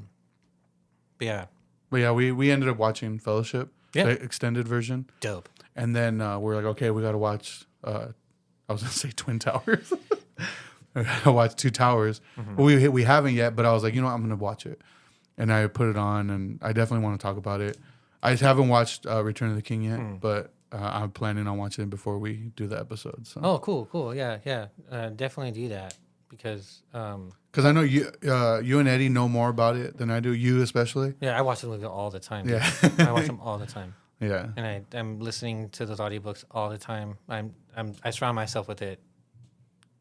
But yeah. But yeah, we ended up watching Fellowship, Yeah. the extended version, Dope. and then we're like, okay, we got to watch. I was gonna say Twin Towers. I watched Two Towers. Mm-hmm. Well, we haven't yet, but I was like, you know what, I'm gonna watch it, and I put it on, and I definitely want to talk about it. I just haven't watched Return of the King yet, but I'm planning on watching it before we do the episode. So. Oh, cool. Yeah. Definitely do that, because Because I know you and Eddie know more about it than I do. You especially. yeah, I watch the movie all the time. Yeah. I watch them all the time. Yeah. And I'm listening to those audiobooks all the time. I surround myself with it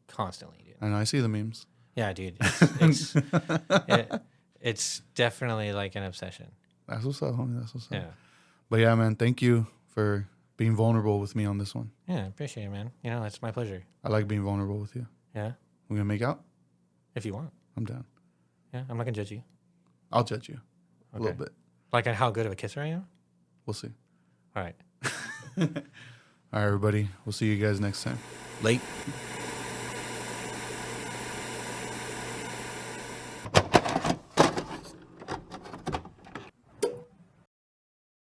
constantly, dude. I know. I see the memes. Yeah, dude. It's definitely like an obsession. That's what's up, homie. That's what's up. Yeah. But yeah, man, thank you for being vulnerable with me on this one. Yeah, appreciate it, man. You know, it's my pleasure. I like being vulnerable with you. Yeah. We're gonna make out? If you want. I'm down. Yeah, I'm not gonna judge you. I'll judge you a Okay. little bit. Like on how good of a kisser I am? We'll see. All right. All right, everybody. We'll see you guys next time. Late.